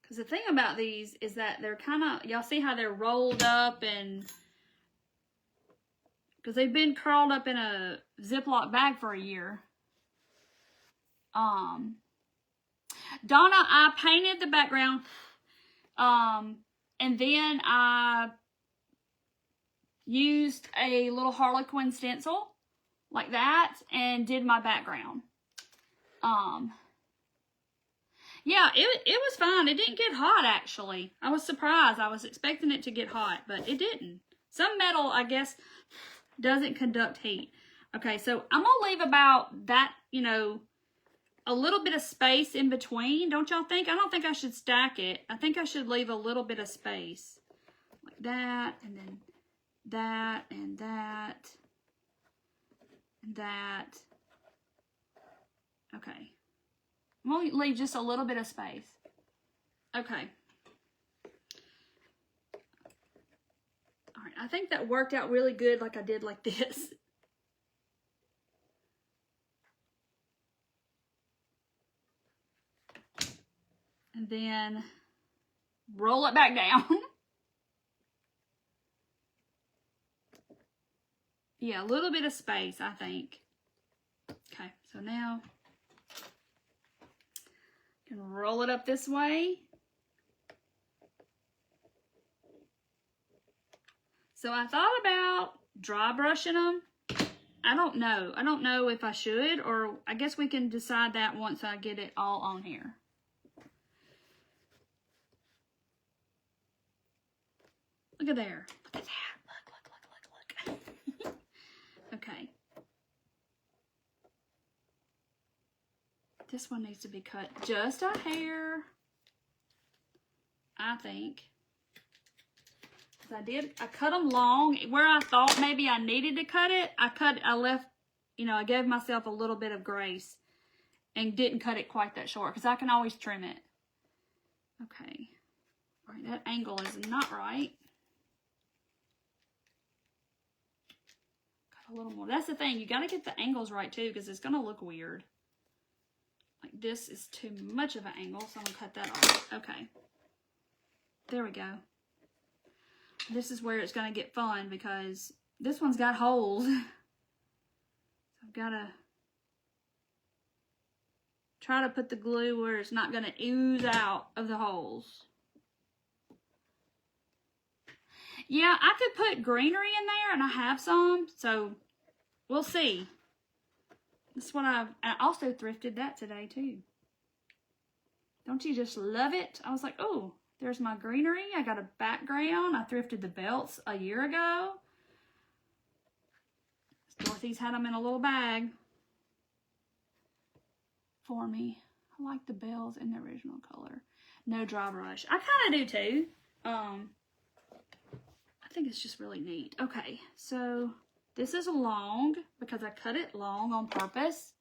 Because the thing about these is that they're kind of... Y'all see how they're rolled up and... Because they've been curled up in a Ziploc bag for a year. Donna, I painted the background. And then I used a little Harlequin stencil like that and did my background. Yeah, it was fine. It didn't get hot, actually. I was surprised. I was expecting it to get hot, but it didn't. Some metal, I guess, doesn't conduct heat. Okay, so I'm going to leave about that, you know, a little bit of space in between. Don't y'all think? I don't think I should stack it. I think I should leave a little bit of space. Like that, and then that, and that, and that. Okay. I'm going to leave just a little bit of space. Okay. I think that worked out really good like I did like this. And then roll it back down. Yeah, a little bit of space, I think. Okay, so now I can roll it up this way. So I thought about dry brushing them. I don't know. I don't know if I should, or I guess we can decide that once I get it all on here. Look at there. Look at that. Look. Okay. This one needs to be cut just a hair, I think. I cut them long. Where I thought maybe I needed to cut it, I left, I gave myself a little bit of grace and didn't cut it quite that short because I can always trim it. Okay. All right, that angle is not right. Cut a little more. That's the thing. You got to get the angles right too because it's going to look weird. Like this is too much of an angle, so I'm going to cut that off. Okay. There we go. This is where it's going to get fun because this one's got holes. I've got to try to put the glue where it's not going to ooze out of the holes. Yeah, I could put greenery in there, and I have some, so we'll see. This is what I also thrifted that today, too. Don't you just love it? I was like, oh. There's my greenery. I got a background. I thrifted the belts a year ago. Dorothy's had them in a little bag for me. I like the bells in the original color. No dry brush. I kind of do too. I think it's just really neat. Okay, so this is long because I cut it long on purpose.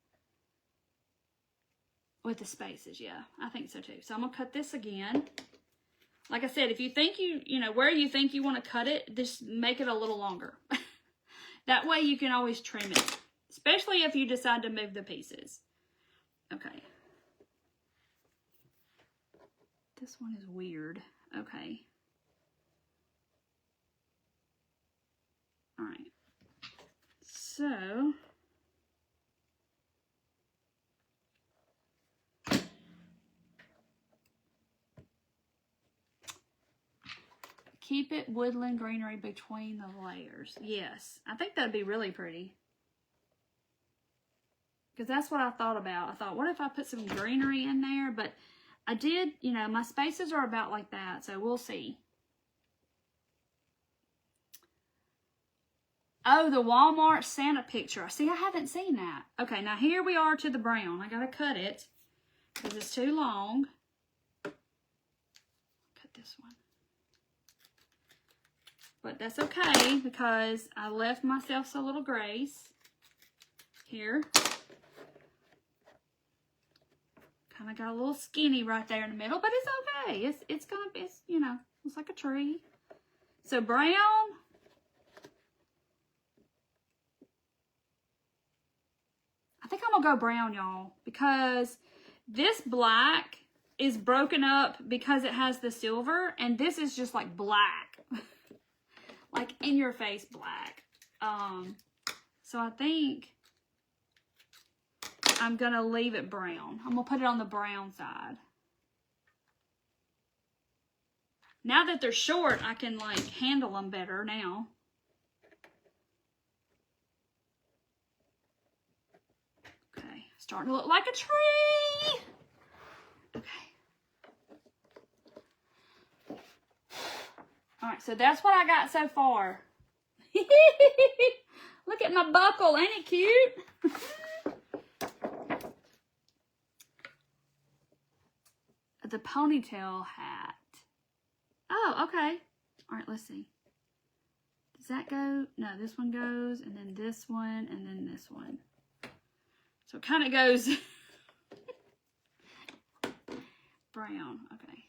With the spaces, yeah. I think so too. So I'm going to cut this again. Like I said, if you think where you think you want to cut it, just make it a little longer. That way you can always trim it, especially if you decide to move the pieces. Okay. This one is weird. Okay. All right. So keep it woodland greenery between the layers. Yes, I think that'd be really pretty. Because that's what I thought about. I thought, what if I put some greenery in there? But I did, my spaces are about like that, so we'll see. Oh, the Walmart Santa picture. See, I haven't seen that. Okay, now here we are to the brown. I gotta cut it because it's too long. Cut this one. But that's okay because I left myself a little grace here. Kind of got a little skinny right there in the middle, but it's okay. It's it's like a tree. So brown. I think I'm gonna go brown, y'all, because this black is broken up because it has the silver, and this is just like black. Like in your face black. So I think I'm gonna leave it brown. I'm gonna put it on the brown side. Now that they're short, I can like handle them better now. Okay, starting to look like a tree. Okay. All right, so that's what I got so far. Look at my buckle, ain't it cute? The ponytail hat. Oh, okay. All right, let's see. Does that go? No, this one goes, and then this one, and then this one. So it kind of goes brown. Okay.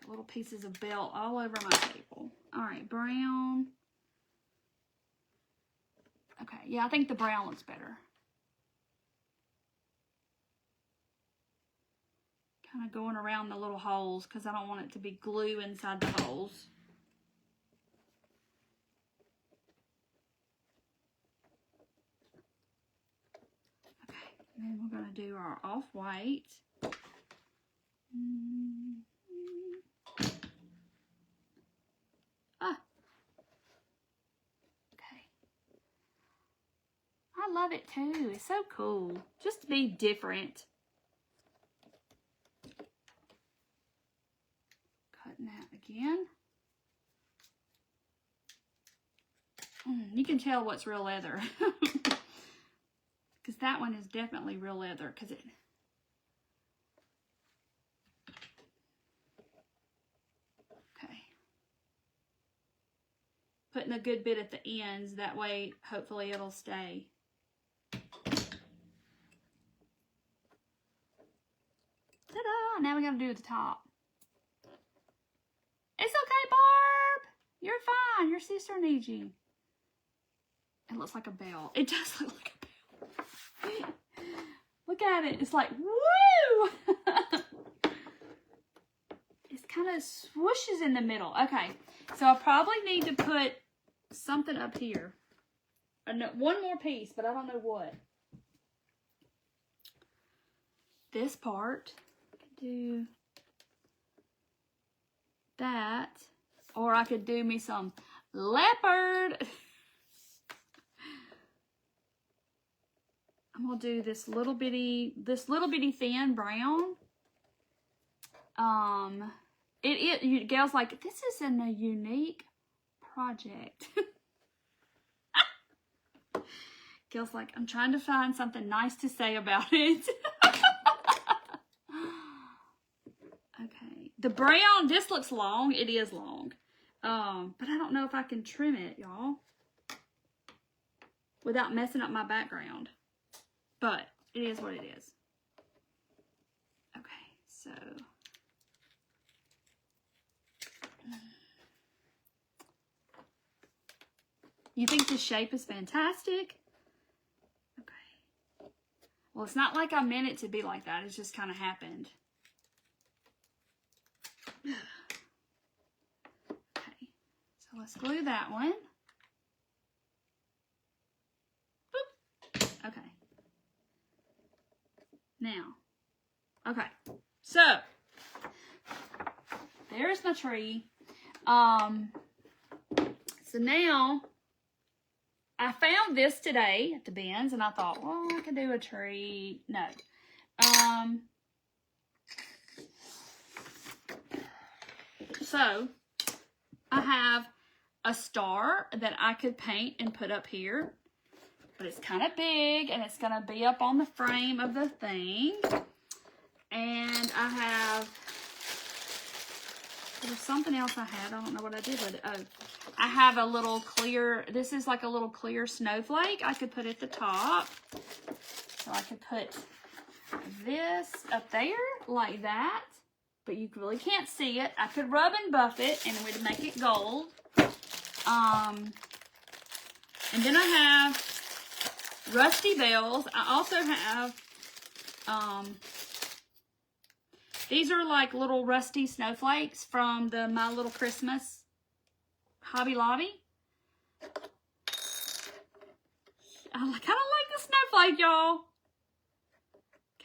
Got little pieces of belt all over my table. All right, brown. Okay, yeah, I think the brown looks better. Kind of going around the little holes because I don't want it to be glue inside the holes. Okay, and then we're going to do our off-white. Ah. Okay. I love it too. It's so cool. Just to be different. Cutting that again. You can tell what's real leather. Because that one is definitely real leather. Because it... Okay. Putting a good bit at the ends. That way, hopefully, it'll stay. Ta-da! Now we got to do the top. It's okay, Barb. You're fine. Your sister needs you. It looks like a bell. It does look like a bell. Look at it. It's like, woo! It kind of swooshes in the middle. Okay. So I probably need to put something up here. One more piece, but I don't know what. This part. I could do that, or I could do me some leopard. I'm gonna do this little bitty thin brown. Gail's like, this isn't a unique project. Gail's like, I'm trying to find something nice to say about it. Okay, the brown, this looks long. It is long. But I don't know if I can trim it, y'all, without messing up my background. But it is what it is. Okay, so. You think this shape is fantastic? Okay. Well, it's not like I meant it to be like that. It just kind of happened. Okay, so let's glue that one. Boop. Okay. Now, okay, so there's my tree. So now I found this today at the bins, and I thought, well, I could do a tree. No. So I have a star that I could paint and put up here, but it's kind of big, and it's going to be up on the frame of the thing. And I have, there's something else I had. I don't know what I did with it. Oh, I have a little clear, this is like a little clear snowflake I could put at the top. So I could put this up there like that, but you really can't see it. I could rub and buff it, and it would make it gold. And then I have rusty bells. I also have, these are like little rusty snowflakes from the My Little Christmas Hobby Lobby. I kind of like the snowflake, y'all.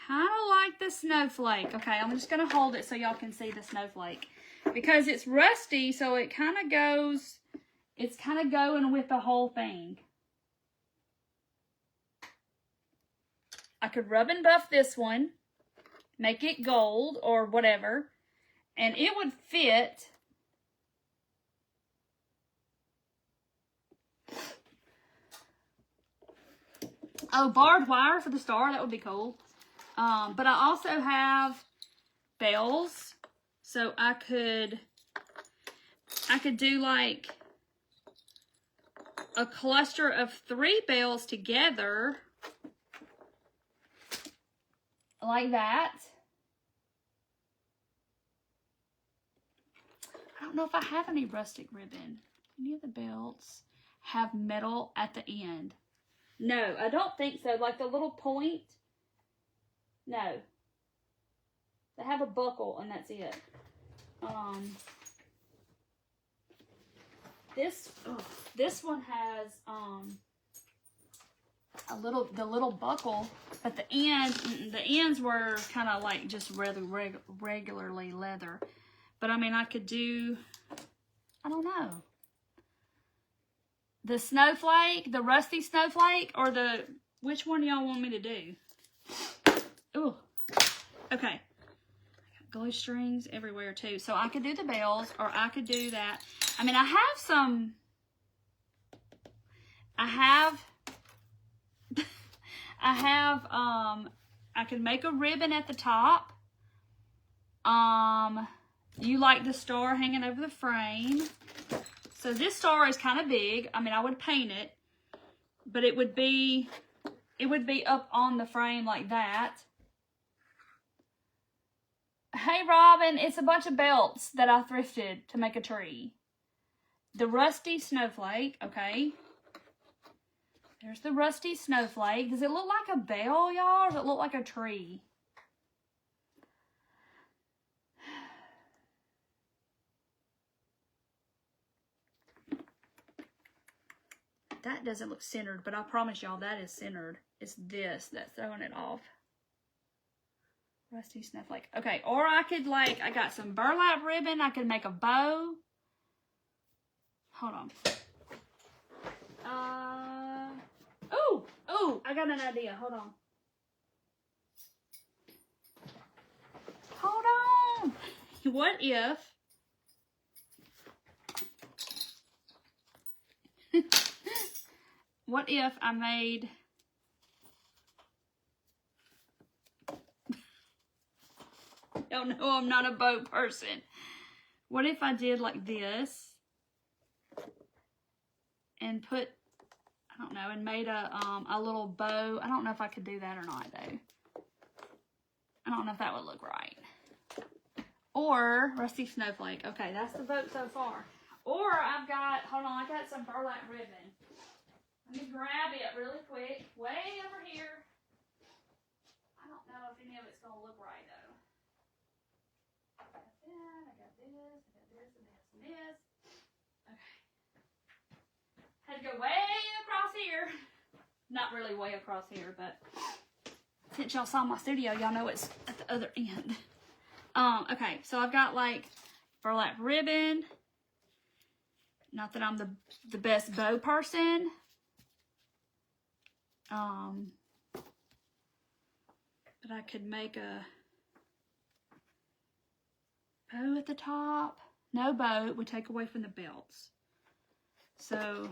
Kind of like the snowflake. Okay, I'm just going to hold it so y'all can see the snowflake. Because it's rusty, so it kind of goes, it's kind of going with the whole thing. I could rub and buff this one, make it gold or whatever, and it would fit. Oh, barbed wire for the star, that would be cool. But I also have bells, so I could do like a cluster of 3 bells together, like that. I don't know if I have any rustic ribbon. Any of the belts have metal at the end? No, I don't think so. Like the little point. No. They have a buckle and that's it. This one has the little buckle, but the ends were kind of like just regularly leather. But I mean, I could do, I don't know, the snowflake, the rusty snowflake, or which one y'all want me to do? Ooh, okay. Glue strings everywhere too. So I could do the bells, or I could do that. I mean, I could make a ribbon at the top. You like the star hanging over the frame. So this star is kind of big. I mean, I would paint it, but it would be up on the frame like that. Hey, Robin, it's a bunch of belts that I thrifted to make a tree. The rusty snowflake, okay. There's the rusty snowflake. Does it look like a bell, y'all, or does it look like a tree? That doesn't look centered, but I promise y'all that is centered. It's this that's throwing it off. Rusty snowflake. Okay, or I could I got some burlap ribbon. I could make a bow. Hold on. Oh, I got an idea. Hold on. Hold on. What if I made... Y'all know I'm not a bow person. What if I did like this and put, I don't know, and made a little bow. I don't know if I could do that or not though. I don't know if that would look right. Or rusty snowflake. Okay, that's the vote so far. Or I've got, hold on, I got some burlap ribbon. Let me grab it really quick. Way over here. I don't know if any of it's going to look right though. I got that, I got this, I got this, and this, and this. Okay. Had to go way across here. Not really way across here, but since y'all saw my studio, y'all know it's at the other end. Okay, so I've got like burlap ribbon. Not that I'm the best bow person. But I could make a bow at the top. No bow, it would take away from the belts. So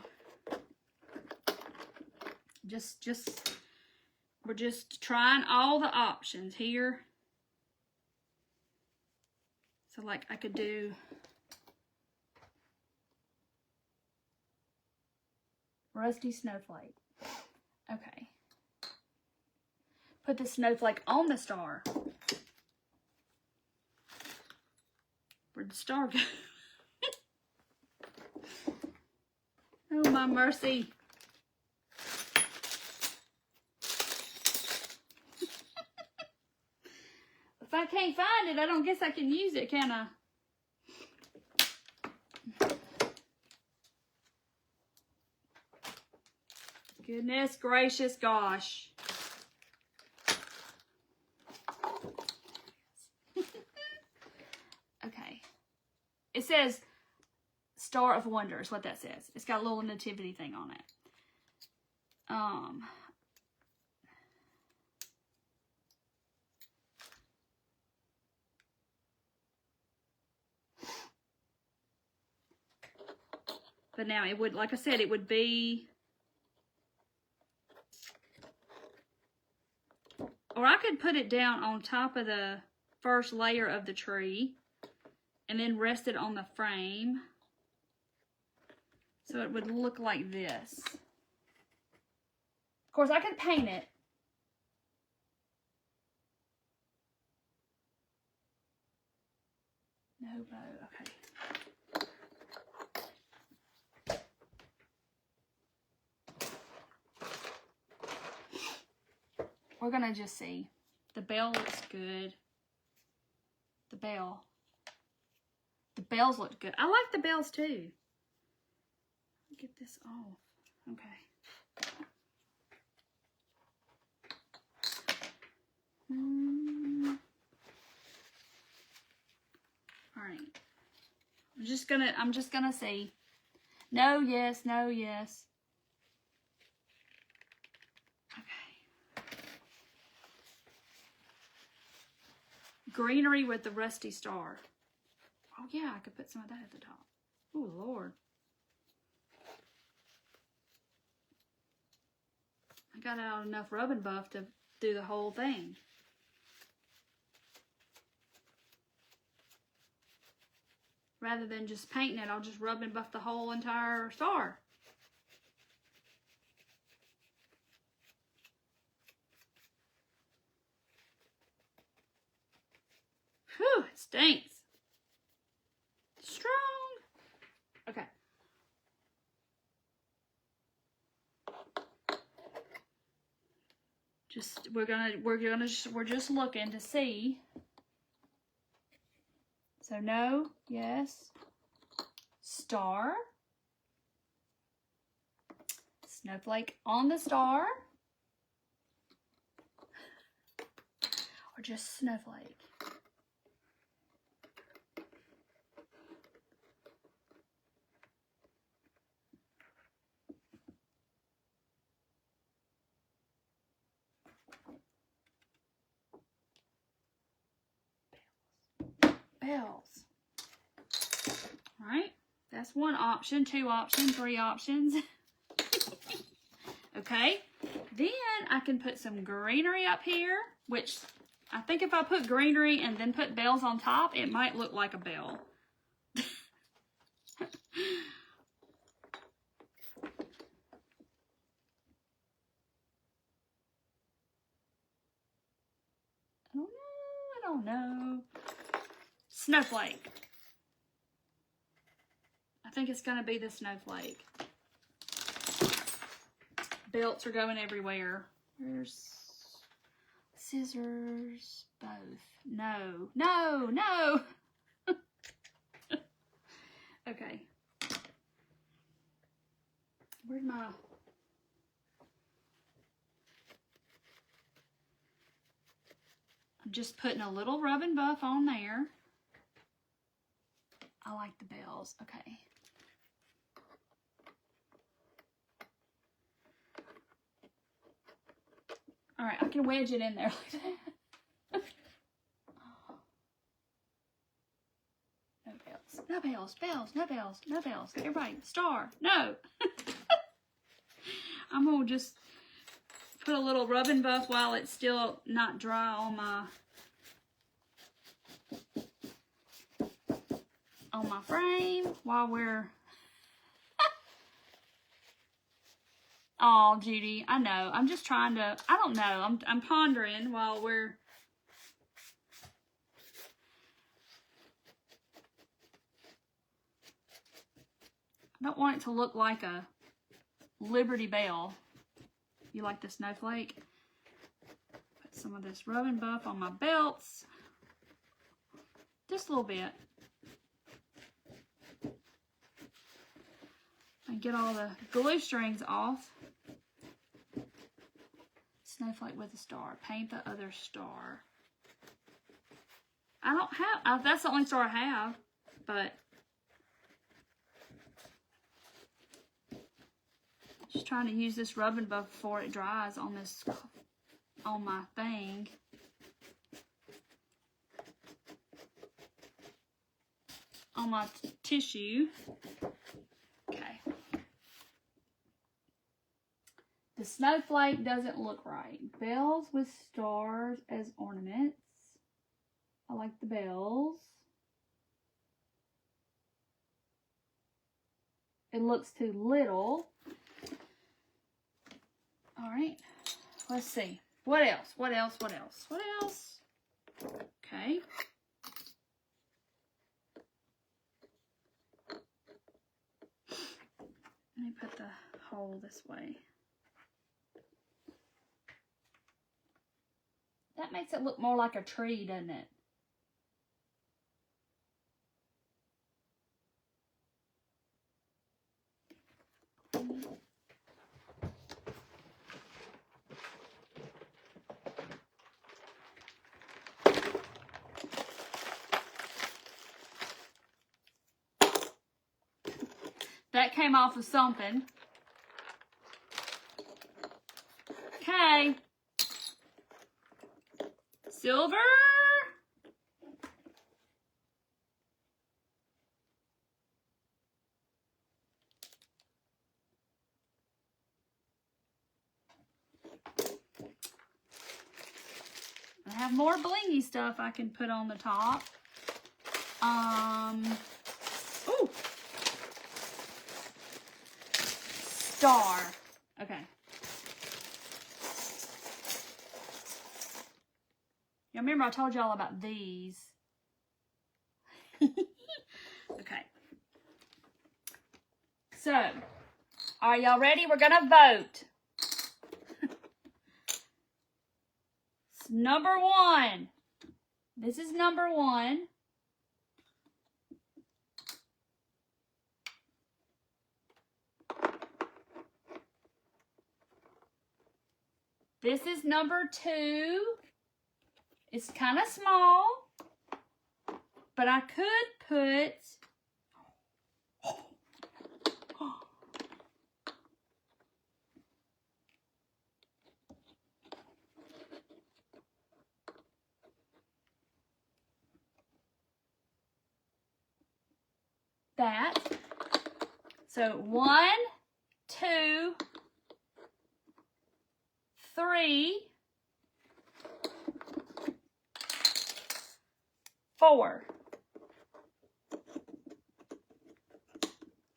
we're just trying all the options here. So like I could do rusty snowflake. Okay. Put the snowflake on the star. Where'd the star go? Oh, my mercy. If I can't find it, I don't guess I can use it, can I? Goodness gracious gosh. Okay. It says Star of Wonder is what that says. It's got a little nativity thing on it. But now it would, like I said, it would be, or I could put it down on top of the first layer of the tree and then rest it on the frame. So it would look like this. Of course, I could paint it. No bow, okay. We're going to just see. The bell looks good. The bell. The bells look good. I like the bells too. Get this off. Okay. All right. I'm just gonna see. No, yes, no, yes. Okay. Greenery with the rusty star. Oh yeah, I could put some of that at the top. Oh Lord. I got out enough rub and buff to do the whole thing. Rather than just painting it, I'll just rub and buff the whole entire star. Whew, it stinks. Strong. Okay. We're just looking to see. So no, yes, star, snowflake on the star, or just snowflake. Bells. All right, that's one option, 2 options, 3 options. Okay, then I can put some greenery up here, which I think if I put greenery and then put bells on top, it might look like a bell. I don't know. Snowflake. I think it's going to be the snowflake. Belts are going everywhere. There's scissors. Both. No. No. No. Okay. Where's my... I'm just putting a little rub and buff on there. I like the bells. Okay. All right, I can wedge it in there like that. No bells. No bells. Bells. No bells. No bells. Everybody, star. No. I'm going to just put a little rub and buff while it's still not dry on my frame while we're... Oh, Judy, I know. I'm just trying to... I don't know. I'm pondering while we're... I don't want it to look like a Liberty Bell. You like the snowflake? Put some of this rub and buff on my belts. Just a little bit. And get all the glue strings off. Snowflake with a star. Paint the other star. I don't have... that's the only star I have. But... just trying to use this rub and buff before it dries on this... on my thing. On my tissue. Okay. The snowflake doesn't look right. Bells with stars as ornaments. I like the bells. It looks too little. All right. Let's see. What else? What else? What else? What else? Okay. Let me put the hole this way. makes it look more like a tree, doesn't it? That came off of something. Okay. Silver. I have more blingy stuff I can put on the top. Ooh. Star. Okay. You remember I told y'all about these. Okay. So, are y'all ready? We're going to vote. Number 1. This is number 1. This is number 2. It's kind of small, but I could put that. So 1, 2, 3, 4.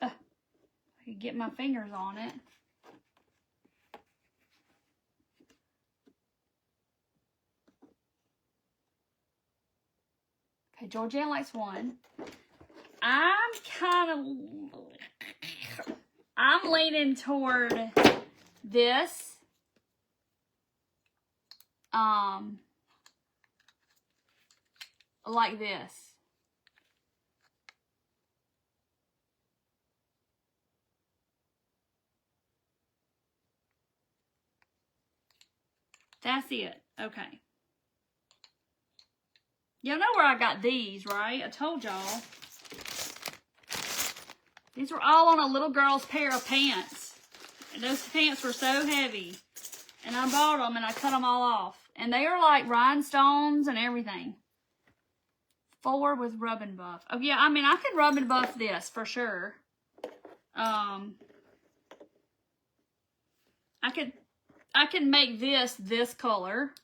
I could get my fingers on it. Okay, Georgianne likes 1. I'm leaning toward this. Like this. That's it. Okay. Y'all know where I got these, right? I told y'all. These were all on a little girl's pair of pants. And those pants were so heavy. And I bought them and I cut them all off. And they are like rhinestones and everything. 4 with rub and buff. Oh yeah, I mean I could rub and buff this for sure. I could make this color.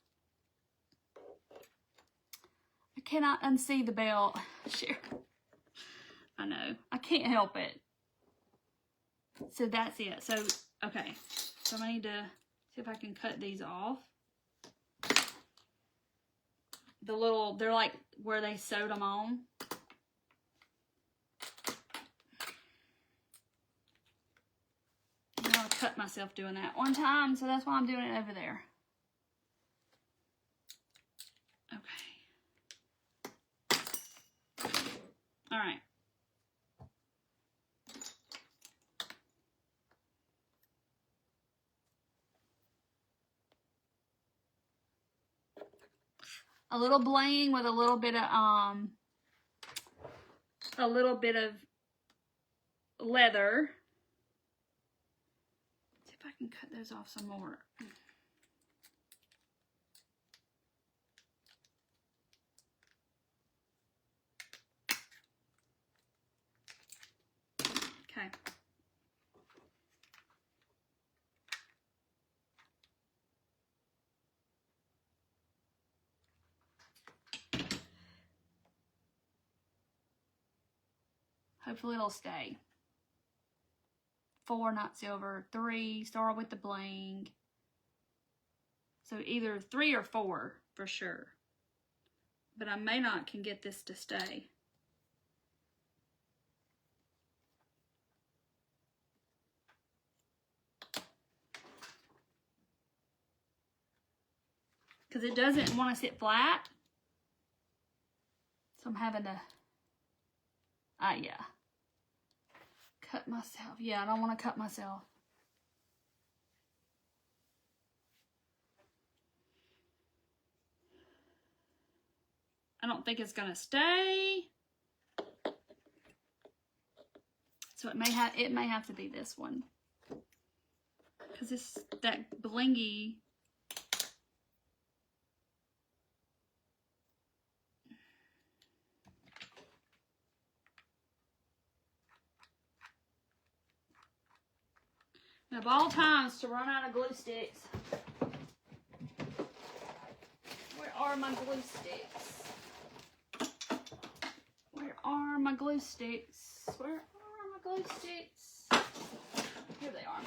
I cannot unsee the belt. Sure. I know. I can't help it. So that's it. So, okay. So I need to see if I can cut these off. The little, they're like where they sewed them on. I'm gonna cut myself doing that one time, so that's why I'm doing it over there. Okay. All right. A little bling with a little bit of leather. See if I can cut those off some more. Okay. Hopefully it'll stay. 4, not silver. 3, star with the bling. So either 3 or 4 for sure. But I may not can get this to stay. because it doesn't want to sit flat. So I'm having to, yeah, cut myself. Yeah, I don't want to cut myself. I don't think it's going to stay. So it may have to be this one. Because it's that blingy. And of all times to run out of glue sticks. Where are my glue sticks? Where are my glue sticks? Where are my glue sticks? Here they are.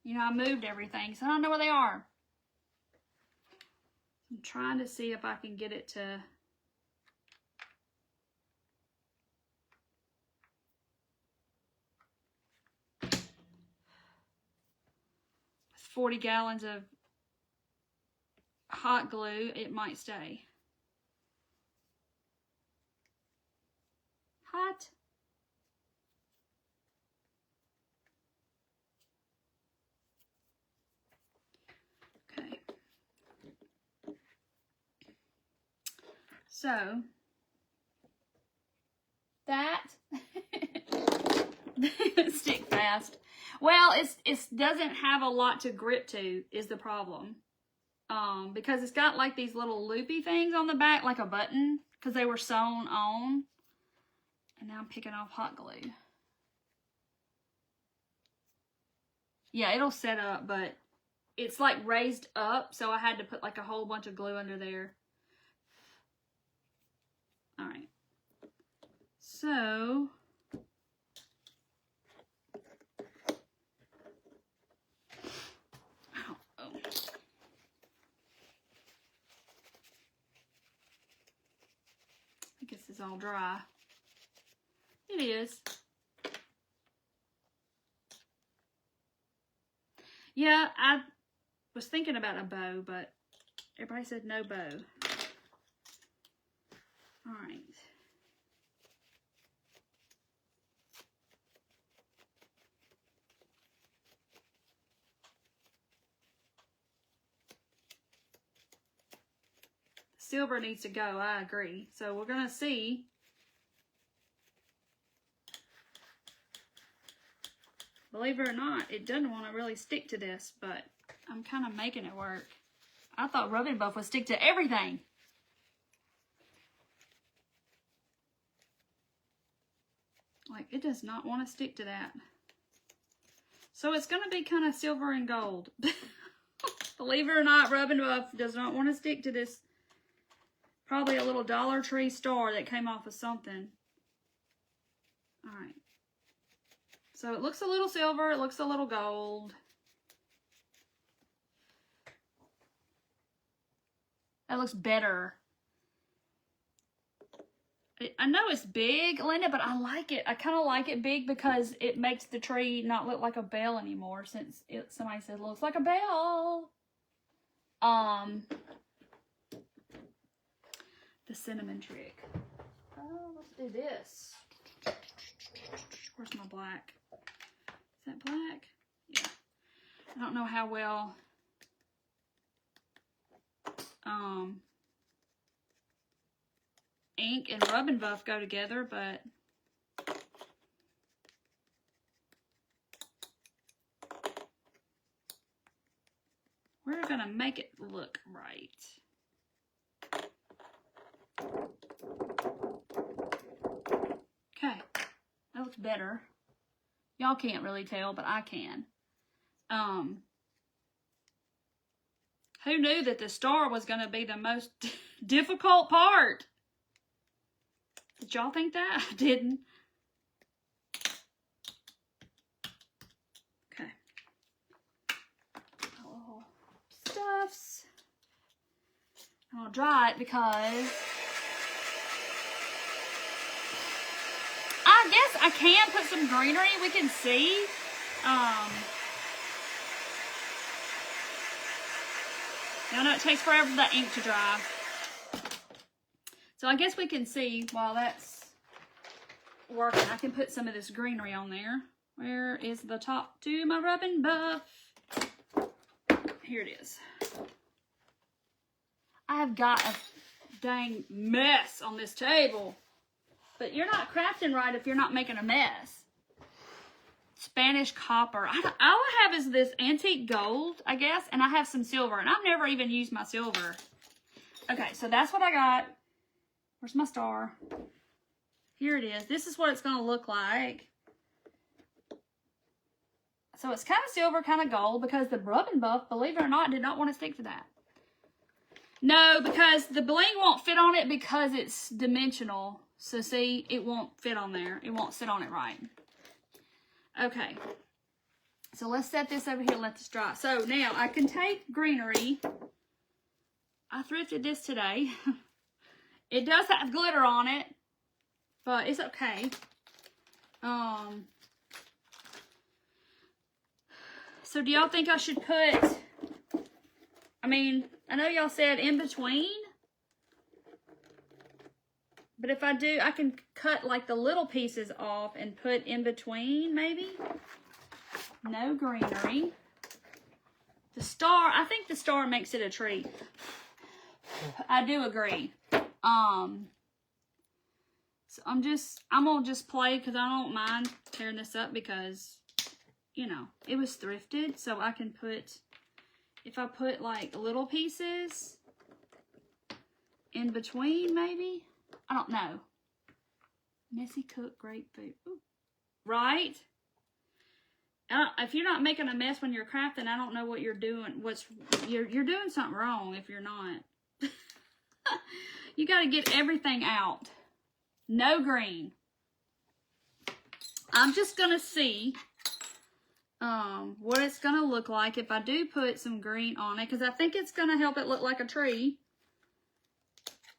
You know, I moved everything, so I don't know where they are. I'm trying to see if I can get it to... With 40 gallons of hot glue, it might stay. Hot. Okay. So, that stick fast. Well, it doesn't have a lot to grip to is the problem. Because it's got like these little loopy things on the back, like a button, because they were sewn on. And now I'm picking off hot glue. Yeah, it'll set up, but it's like raised up, so I had to put like a whole bunch of glue under there. All right. So, I guess it's all dry. It is. Yeah, I was thinking about a bow, but everybody said no bow. All right. Silver needs to go, I agree. So we're gonna see. Believe it or not, it doesn't want to really stick to this, but I'm kind of making it work. I thought rubbing buff would stick to everything. Like, it does not want to stick to that. So it's going to be kind of silver and gold. Believe it or not, rubbing buff does not want to stick to this. Probably a little Dollar Tree star that came off of something. All right. So it looks a little silver, it looks a little gold. That looks better. I know it's big, Linda, but I like it. I kind of like it big because it makes the tree not look like a bell anymore, since somebody said it looks like a bell. The cinnamon trick. Oh, let's do this. Where's my black? Is that black? Yeah. I don't know how well ink and rubbing buff go together, but we're gonna make it look right. Okay, that looks better. Y'all can't really tell, but I can. Who knew that the star was going to be the most difficult part? Did y'all think that? I didn't. Okay. Oh, stuffs. I'll dry it because I guess I can put some greenery. We can see. Y'all know it takes forever for that ink to dry. So I guess we can see while that's working, I can put some of this greenery on there. Where is the top to my rub and buff? Here it is. I have got a dang mess on this table. But you're not crafting right if you're not making a mess. Spanish copper. All I have is this antique gold, I guess, and I have some silver, and I've never even used my silver. Okay, so that's what I got. Where's my star? Here it is. This is what it's going to look like. So it's kind of silver, kind of gold, because the rub and buff, believe it or not, did not want to stick to that. No, because the bling won't fit on it because it's dimensional. So see, it won't fit on there. It won't sit on it right. Okay. So let's set this over here and let this dry. So now I can take greenery. I thrifted this today. It does have glitter on it, but it's okay. So do y'all think I should put, I mean, I know y'all said in between. But if I do, I can cut like the little pieces off and put in between, maybe. No greenery. The star, I think the star makes it a tree. I do agree. So I'm gonna just play because I don't mind tearing this up because, you know, it was thrifted. So I can put, if I put like little pieces in between, maybe. I don't know. Messy cooked grapefruit. Ooh. Right? If you're not making a mess when you're crafting, I don't know what you're doing. You're doing something wrong if you're not. You got to get everything out. No green. I'm just going to see what it's going to look like if I do put some green on it, because I think it's going to help it look like a tree.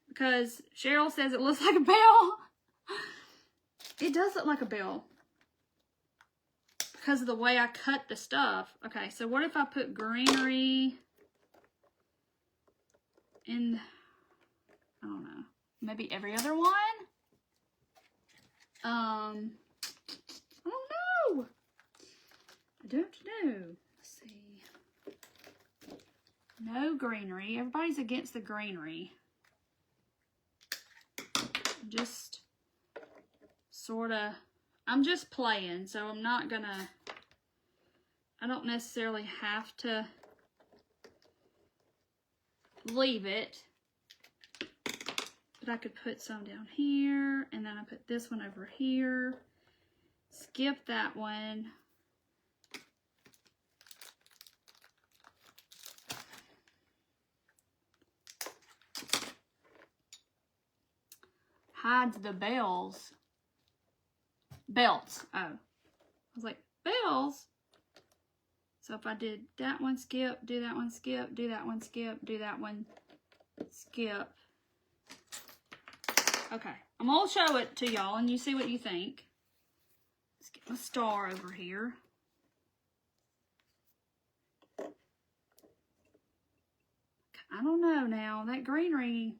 Because Cheryl says it looks like a bell. It does look like a bell. Because of the way I cut the stuff. Okay, so what if I put greenery in, I don't know, maybe every other one? I don't know. I don't know. Let's see. No greenery. Everybody's against the greenery. Just sort of, I'm just playing, so I'm not gonna, I don't necessarily have to leave it, but I could put some down here, and then I put this one over here, skip that one. Hides the bells. Belts. Oh. I was like, bells? So if I did that one skip, do that one skip, do that one skip, do that one skip. Okay. I'm going to show it to y'all and you see what you think. Let's get my star over here. I don't know now. That greenery...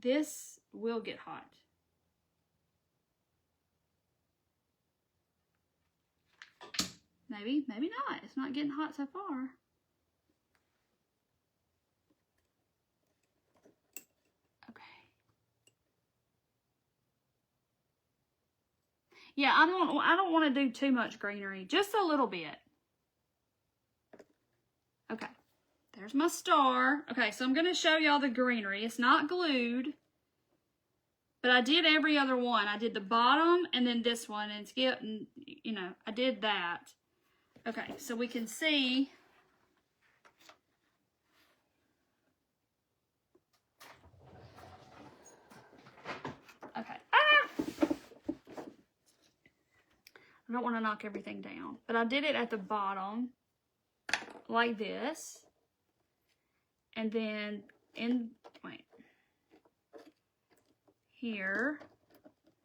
This will get hot. Maybe, maybe not. It's not getting hot so far. Okay. Yeah, I don't want to do too much greenery. Just a little bit. Okay. There's my star. Okay, so I'm going to show y'all the greenery. It's not glued, but I did every other one. I did the bottom and then this one and skip, and you know, I did that. Okay, so we can see. Okay. Ah! I don't want to knock everything down, but I did it at the bottom like this. And then here,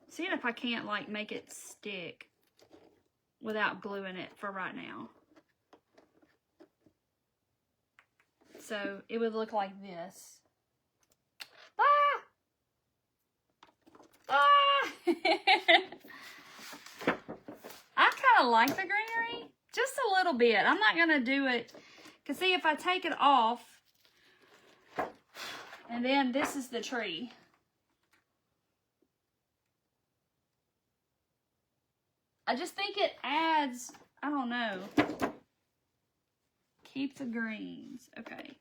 seeing if I can't like make it stick without gluing it for right now. So it would look like this. I kind of like the greenery, just a little bit. I'm not going to do it, because see, if I take it off, and then this is the tree. I just think it adds, I don't know. Keep the greens. Okay.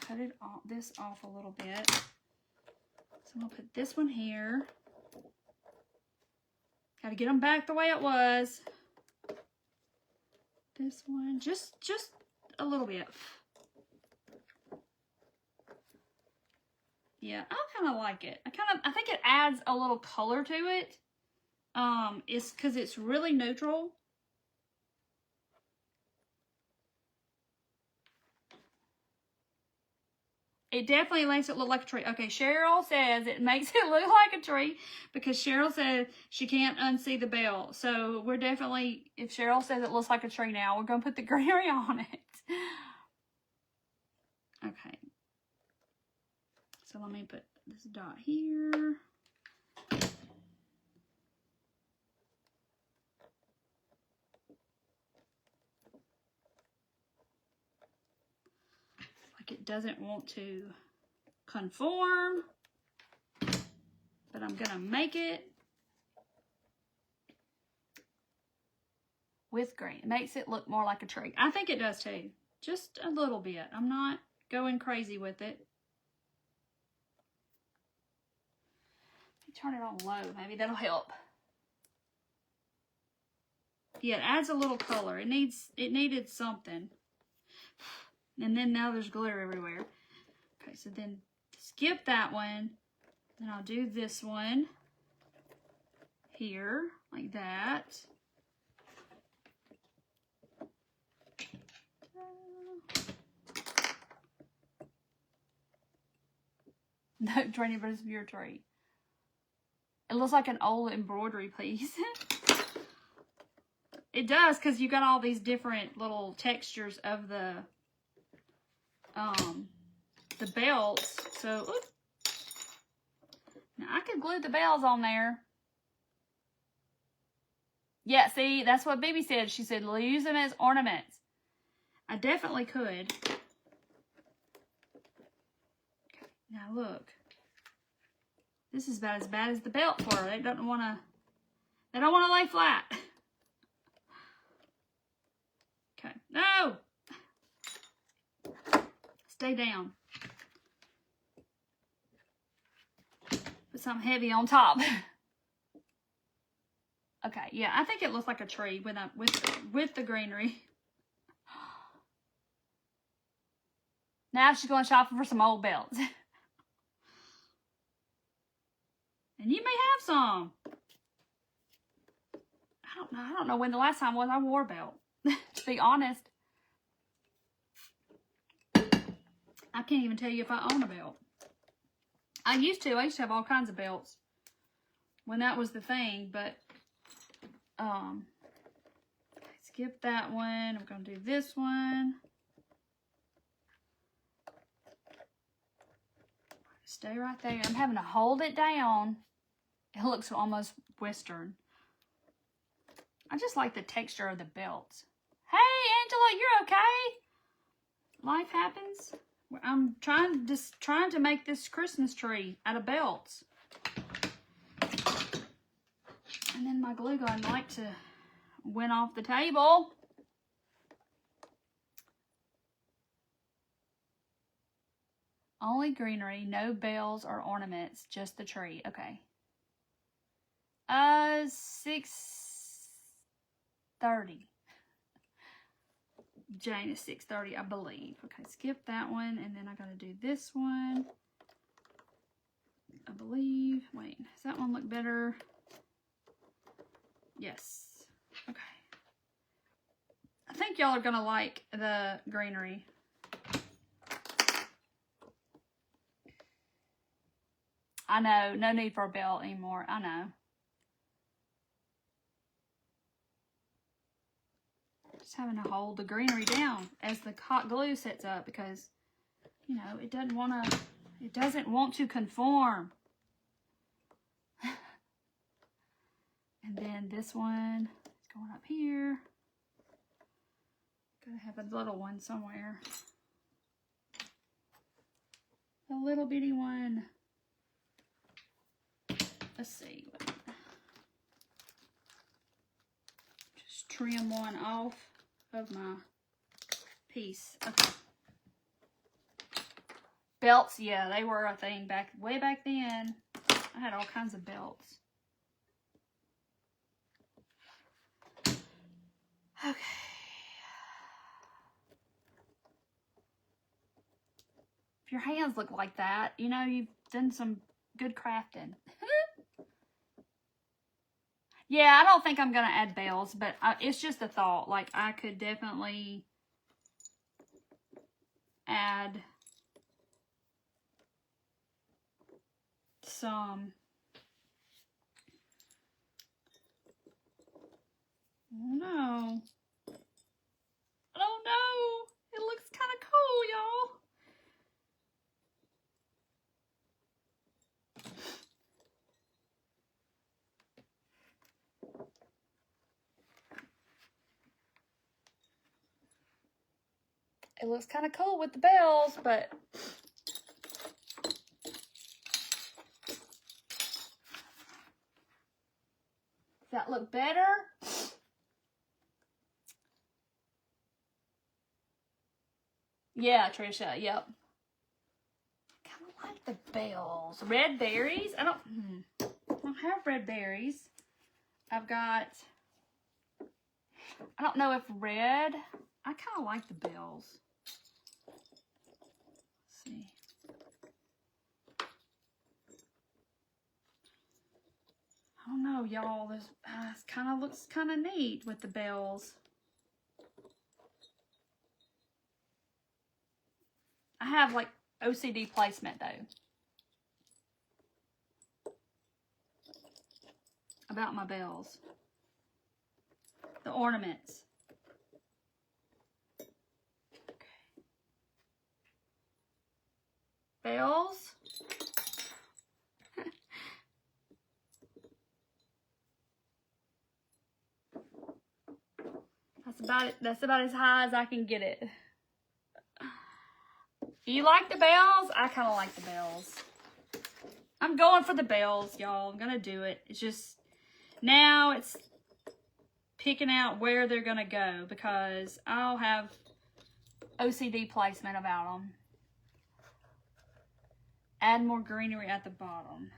Cut it off, this off a little bit. So I'm gonna put this one here. Gotta get them back the way it was. This one, just a little bit. Yeah, I kind of like it. I think it adds a little color to it. It's because it's really neutral. It definitely makes it look like a tree. Okay, Cheryl says it makes it look like a tree because Cheryl said she can't unsee the bell. So we're definitely, if Cheryl says it looks like a tree now, we're going to put the greenery on it. Okay. So let me put this dot here. Like it doesn't want to conform, but I'm gonna make it with green. It makes it look more like a tree. I think it does too, just a little bit. I'm not going crazy with it. Turn it on low, maybe that'll help. Yeah, it adds a little color. It needed something. And then now there's glitter everywhere. Okay, so then skip that one. Then I'll do this one here, like that. No, Trini, but it's your tree. It looks like an old embroidery piece. It does, because you got all these different little textures of the belts. So, oops. Now I could glue the bells on there. Yeah, see, that's what Bibi said. She said, use them as ornaments. I definitely could. Okay, now look. This is about as bad as the belts were. They don't want to lay flat. Okay, no! Stay down. Put something heavy on top. Okay, yeah, I think it looks like a tree with the greenery. Now she's going shopping for some old belts. And you may have some. I don't know when the last time was I wore a belt. To be honest. I can't even tell you if I own a belt. I used to have all kinds of belts when that was the thing, but skip that one. I'm gonna do this one. Stay right there. I'm having to hold it down. It looks almost Western. I just like the texture of the belts. Hey, Angela, you're okay? Life happens. I'm trying to make this Christmas tree out of belts. And then my glue gun went off the table. Only greenery, no bells or ornaments, just the tree. Okay. 6:30. Jane is 6:30, I believe. Okay, skip that one, and then I gotta do this one. I believe. Wait, does that one look better? Yes. Okay. I think y'all are gonna like the greenery. I know, no need for a belt anymore. I know. Just having to hold the greenery down as the hot glue sets up because, you know, it doesn't want to conform. And then this one is going up here. Gotta have a little one somewhere. A little bitty one. Let's see. Just trim one off of my piece. Okay. Belts, yeah, they were a thing way back then. I had all kinds of belts. Okay. If your hands look like that, you know, you've done some good crafting. Yeah, I don't think I'm going to add bells, but it's just a thought. Like, I could definitely add some. Oh, no. I don't know. It looks kind of cool, y'all. It looks kind of cool with the bells, but does that look better? Yeah, Trisha, yep. Kind of like the bells. Red berries? I don't have red berries. I've got, I don't know if red, I kind of like the bells. Let's see. I don't know, y'all. This kind of looks kind of neat with the bells. I have like OCD placement though about my bells. The ornaments. Okay. Bells. That's about as high as I can get it. You like the bells? I kind of like the bells. I'm going for the bells, y'all. I'm gonna do it. It's just now it's picking out where they're gonna go because I'll have OCD placement about them. Add more greenery at the bottom.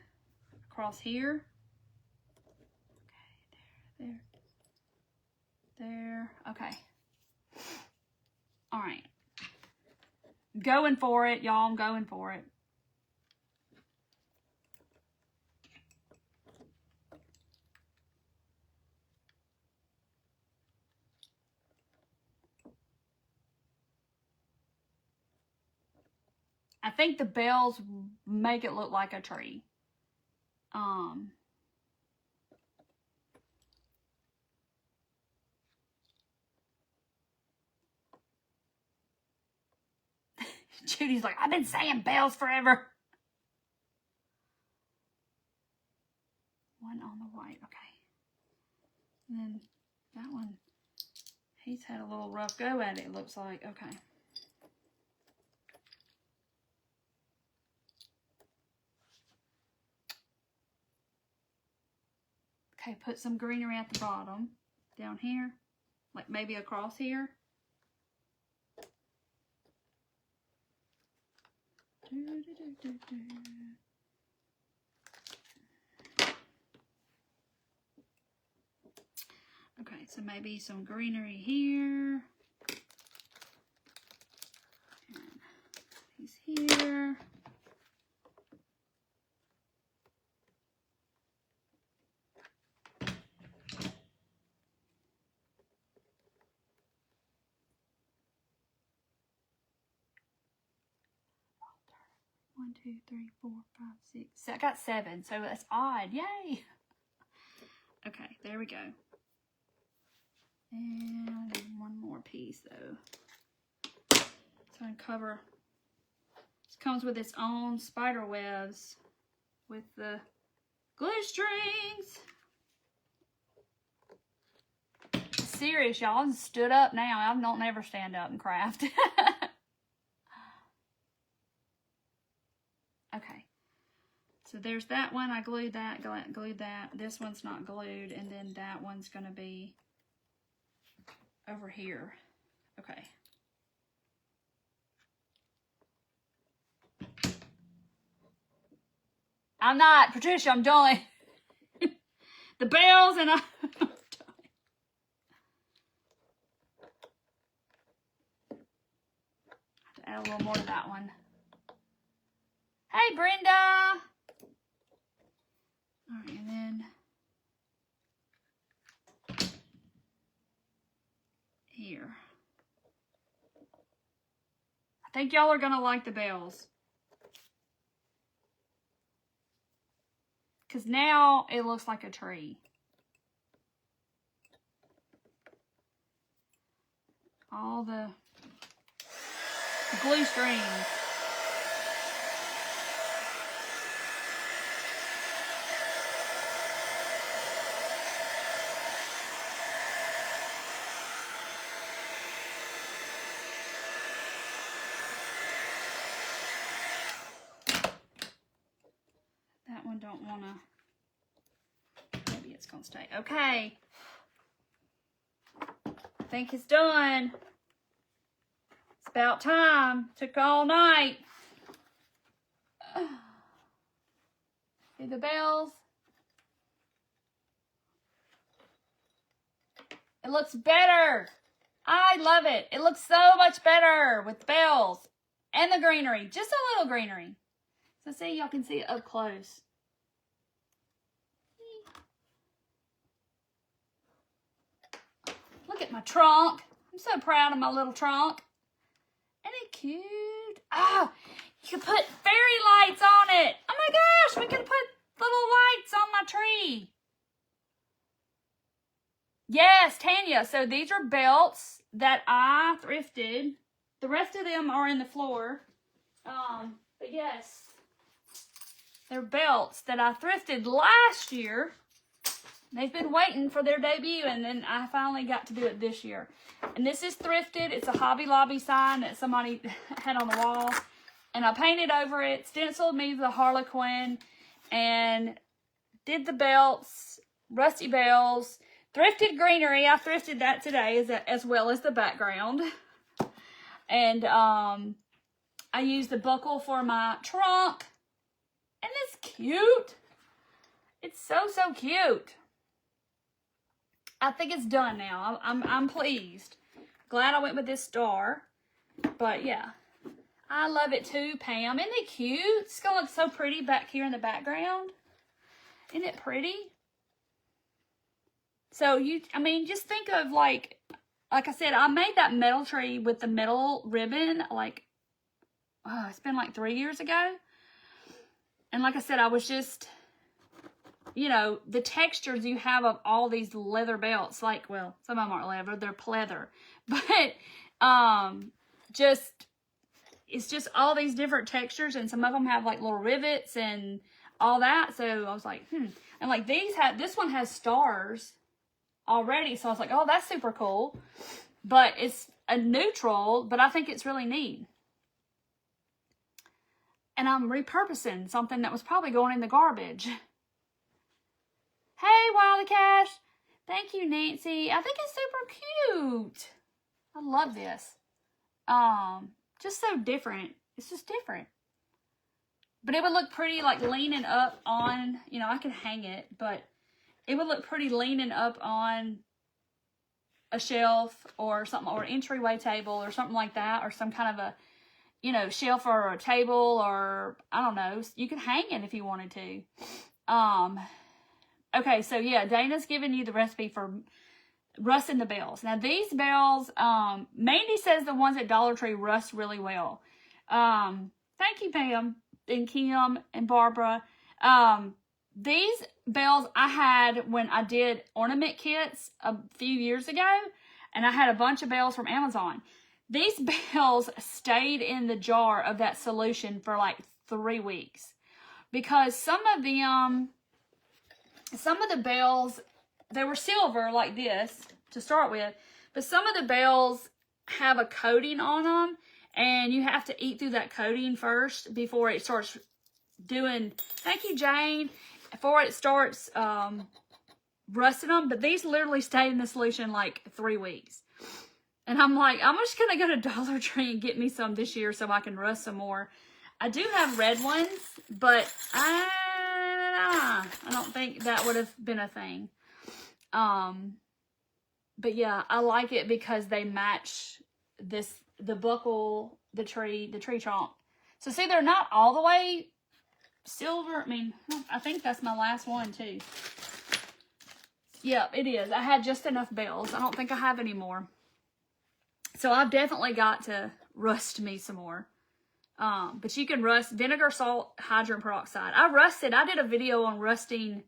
Across here. Okay, there. Okay. All right. Going for it, y'all. I'm going for it. I think the bells make it look like a tree. Judy's like, I've been saying bells forever. One on the white, okay. And then that one, he's had a little rough go at it, looks like. Okay. Okay, put some greenery at the bottom, down here, like maybe across here. Okay, so maybe some greenery here. And he's here. One, 2, 3, 4, 5, 6. So I got 7, so that's odd. Yay! Okay, there we go. And one these though. So I cover. This comes with its own spider webs with the glue strings. Serious, y'all. I stood up now. I don't never stand up and craft. Okay. So there's that one. I glued that, glued that. This one's not glued. And then that one's going to be over here. Okay. I'm not, Patricia, I'm doing the bells and I... Add a little more to that one. Hey, Brenda. All right, and then here. I think y'all are gonna like the bells. Because now it looks like a tree. All the glue strings. That one don't want to, maybe it's going to stay. Okay. I think it's done. It's about time. Took all night. See the bells? It looks better. I love it. It looks so much better with the bells and the greenery. Just a little greenery. So see, y'all can see it up close. Look at my trunk. I'm so proud of my little trunk. Isn't it cute? Oh, you can put fairy lights on it. Oh my gosh, we can put little lights on my tree. Yes, Tanya. So these are belts that I thrifted. The rest of them are in the floor. But yes, they're belts that I thrifted last year. They've been waiting for their debut, and then I finally got to do it this year. And this is thrifted. It's a Hobby Lobby sign that somebody had on the wall. And I painted over it, stenciled me the Harlequin, and did the belts, rusty bells, thrifted greenery. I thrifted that today as well as the background. And I used the buckle for my trunk. And it's cute. It's so, so cute. I think it's done now. I'm pleased. Glad I went with this star. But yeah, I love it too, Pam. Isn't it cute? It's gonna look so pretty back here in the background. Isn't it pretty? So just think of like I said, I made that metal tree with the metal ribbon it's been like 3 years ago. And like I said, I was just, the textures you have of all these leather belts, well, some of them aren't leather, they're pleather. But, it's just all these different textures, and some of them have like little rivets and all that. So I was like, And like this one has stars already. So I was like, oh, that's super cool. But it's a neutral, but I think it's really neat. And I'm repurposing something that was probably going in the garbage. Hey, Wildy Cash. Thank you, Nancy. I think it's super cute. I love this. Just so different. It's just different. But it would look pretty like leaning up on, I could hang it, but it would look pretty leaning up on a shelf or something, or an entryway table or something like that, or some kind of a, shelf or a table, or I don't know. You could hang it if you wanted to. Okay, so yeah, Dana's giving you the recipe for rusting the bells. Now these bells, Mandy says the ones at Dollar Tree rust really well. Thank you, Pam and Kim and Barbara. These bells I had when I did ornament kits a few years ago, And I had a bunch of bells from Amazon. These bells stayed in the jar of that solution for like 3 weeks. Because some of the bells, they were silver like this to start with. But some of the bells have a coating on them. And you have to eat through that coating first before it starts doing, thank you, Jane, before it starts rusting them. But these literally stayed in the solution like 3 weeks. And I'm like, I'm just going to go to Dollar Tree and get me some this year so I can rust some more. I do have red ones, but I don't think that would have been a thing. But yeah, I like it because they match this, the buckle, the tree trunk. So see, they're not all the way silver. I mean, I think that's my last one too. Yep, it is. I had just enough bells. I don't think I have any more. So I've definitely got to rust me some more. But you can rust vinegar, salt, hydrogen peroxide. I did a video on rusting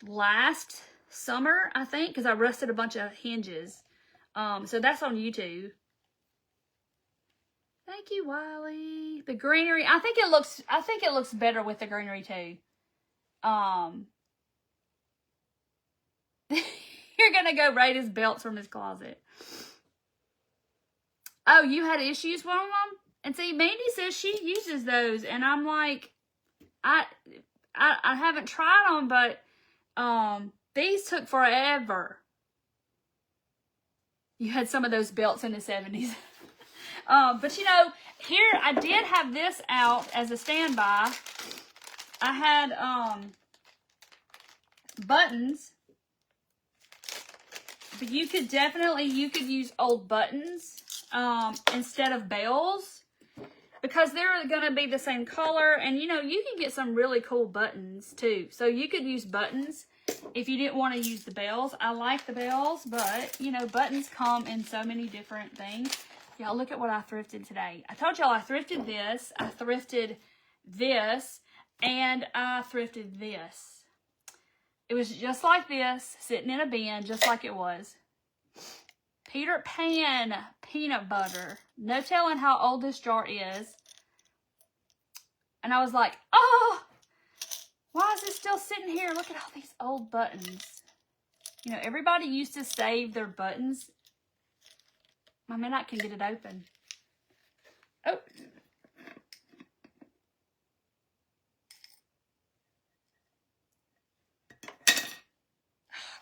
last summer, I think, because I rusted a bunch of hinges. So that's on YouTube. Thank you, Wiley. The greenery, I think it looks better with the greenery too. You're gonna go raid his belts from his closet. Oh, you had issues with them? And see, Mandy says she uses those, and I'm like, I haven't tried them, but these took forever. You had some of those belts in the 70s. But you know, here I did have this out as a standby. I had buttons. But you could use old buttons instead of bells, because they're going to be the same color. And, you know, you can get some really cool buttons, too. So you could use buttons if you didn't want to use the bells. I like the bells, but, you know, buttons come in so many different things. Y'all, look at what I thrifted today. I told y'all I thrifted this, I thrifted this, and I thrifted this. It was just like this, sitting in a bin, just like it was. Peter Pan peanut butter. No telling how old this jar is. And I was like, oh, why is it still sitting here? Look at all these old buttons. You know, everybody used to save their buttons. I mean, I can get it open. Oh.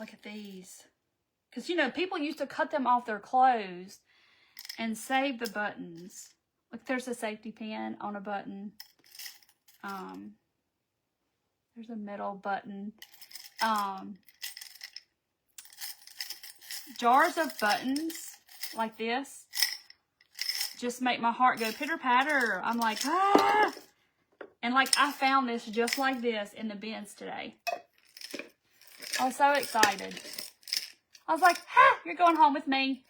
Look at these. Because, you know, people used to cut them off their clothes and save the buttons. Look, there's a safety pin on a button. There's a metal button. Jars of buttons like this just make my heart go pitter-patter. I'm like, ah! And, like, I found this just like this in the bins today. I was so excited. I was like, ha, you're going home with me.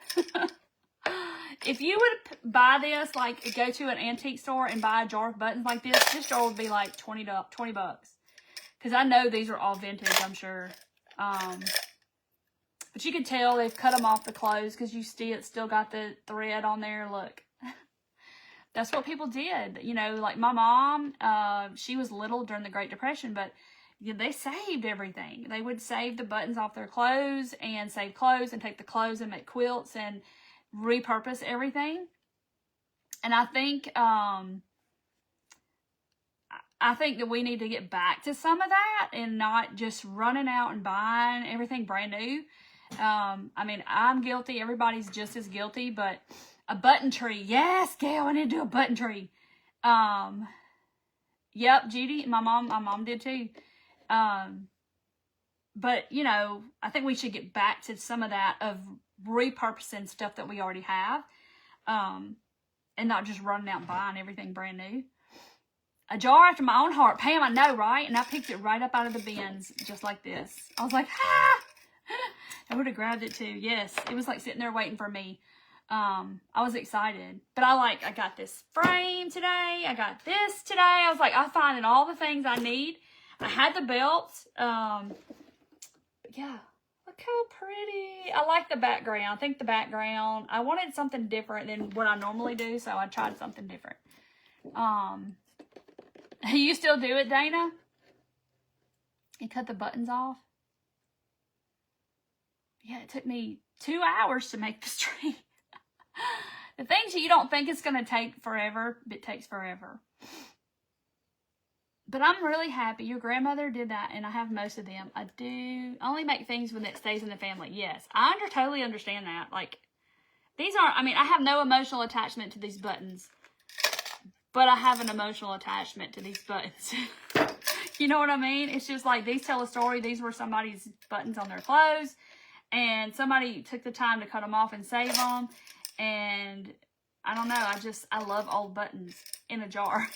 If you would buy this, like go to an antique store and buy a jar of buttons like this jar would be like $20. Because I know these are all vintage, I'm sure. But you can tell they've cut them off the clothes because you see it's still got the thread on there. Look. That's what people did. You know, like my mom, she was little during the Great Depression, but they saved everything. They would save the buttons off their clothes and save clothes and take the clothes and make quilts and repurpose everything. And I think that we need to get back to some of that and not just running out and buying everything brand new. I mean, I'm guilty. Everybody's just as guilty, but a button tree. Yes, Gail, I need to do a button tree. Yep, Judy, my mom did too. But, you know, I think we should get back to some of that of repurposing stuff that we already have, and not just running out and buying everything brand new. A jar after my own heart. Pam, I know, right? And I picked it right up out of the bins, just like this. I was like, ah! I would have grabbed it too. Yes, it was like sitting there waiting for me. I was excited. But I got this frame today. I got this today. I was like, I'm finding all the things I need. I had the belts. But yeah, look Look how pretty. I like the background. I think the background, I wanted something different than what I normally do, so I tried something different. You still do it, Dana? You cut the buttons off? Yeah, it took me 2 hours to make this tree. The things you don't think it's going to take forever, it takes forever. But I'm really happy. Your grandmother did that, and I have most of them. I do only make things when it stays in the family. Yes, I totally understand that. Like, these aren't, I mean, I have no emotional attachment to these buttons, but I have an emotional attachment to these buttons. You know what I mean? It's just like, these tell a story. These were somebody's buttons on their clothes, and somebody took the time to cut them off and save them. And I don't know. I love old buttons in a jar.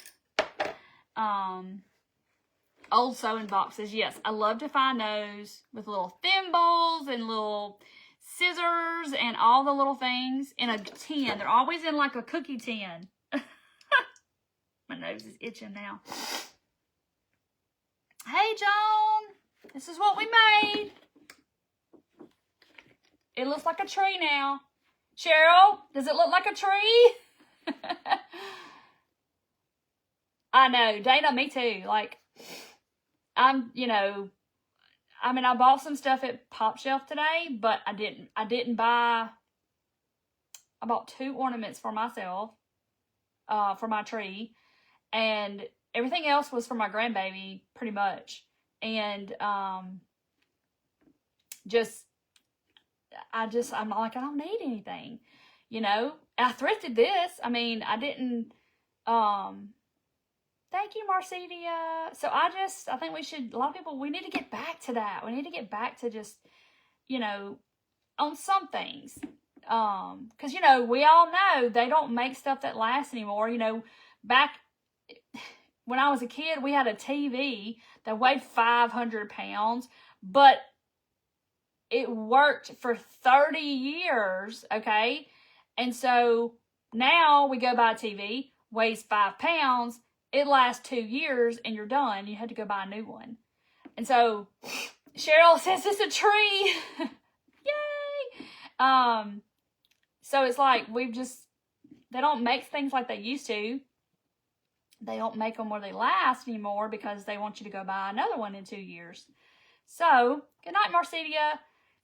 Old sewing boxes. Yes, I love to find those with little thimbles and little scissors and all the little things in a tin. They're always in like a cookie tin. My nose is itching now. Hey, Joan. This is what we made. It looks like a tree now. Cheryl, does it look like a tree? I know, Dana, me too. Like, I bought some stuff at Pop Shelf today, but I didn't buy. I bought 2 ornaments for myself, for my tree, and everything else was for my grandbaby, pretty much. And, I'm like, I don't need anything, I thrifted this. I mean, I didn't, thank you, Marcedia. So I think we should, a lot of people, we need to get back to that. We need to get back to just, on some things. Because, we all know they don't make stuff that lasts anymore. Back when I was a kid, we had a TV that weighed 500 pounds, but it worked for 30 years, okay? And so now we go buy a TV, weighs 5 pounds, it lasts 2 years, and you're done. You had to go buy a new one. And so Cheryl says it's a tree. Yay! So it's like they don't make things like they used to. They don't make them where they last anymore because they want you to go buy another one in 2 years. So, good night, Marcedia.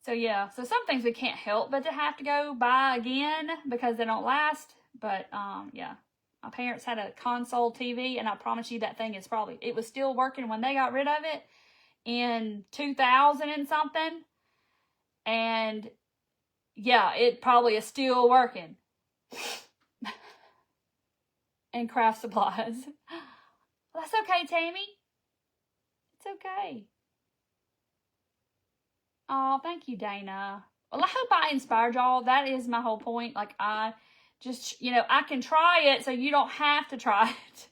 So, yeah. So, some things we can't help but to have to go buy again because they don't last. But, yeah. My parents had a console TV, and I promise you that thing it was still working when they got rid of it in 2000 and something. And, yeah, it probably is still working. And craft supplies. Well, that's okay, Tammy. It's okay. Oh, thank you, Dana. Well, I hope I inspired y'all. That is my whole point. Like, I just, I can try it so you don't have to try it.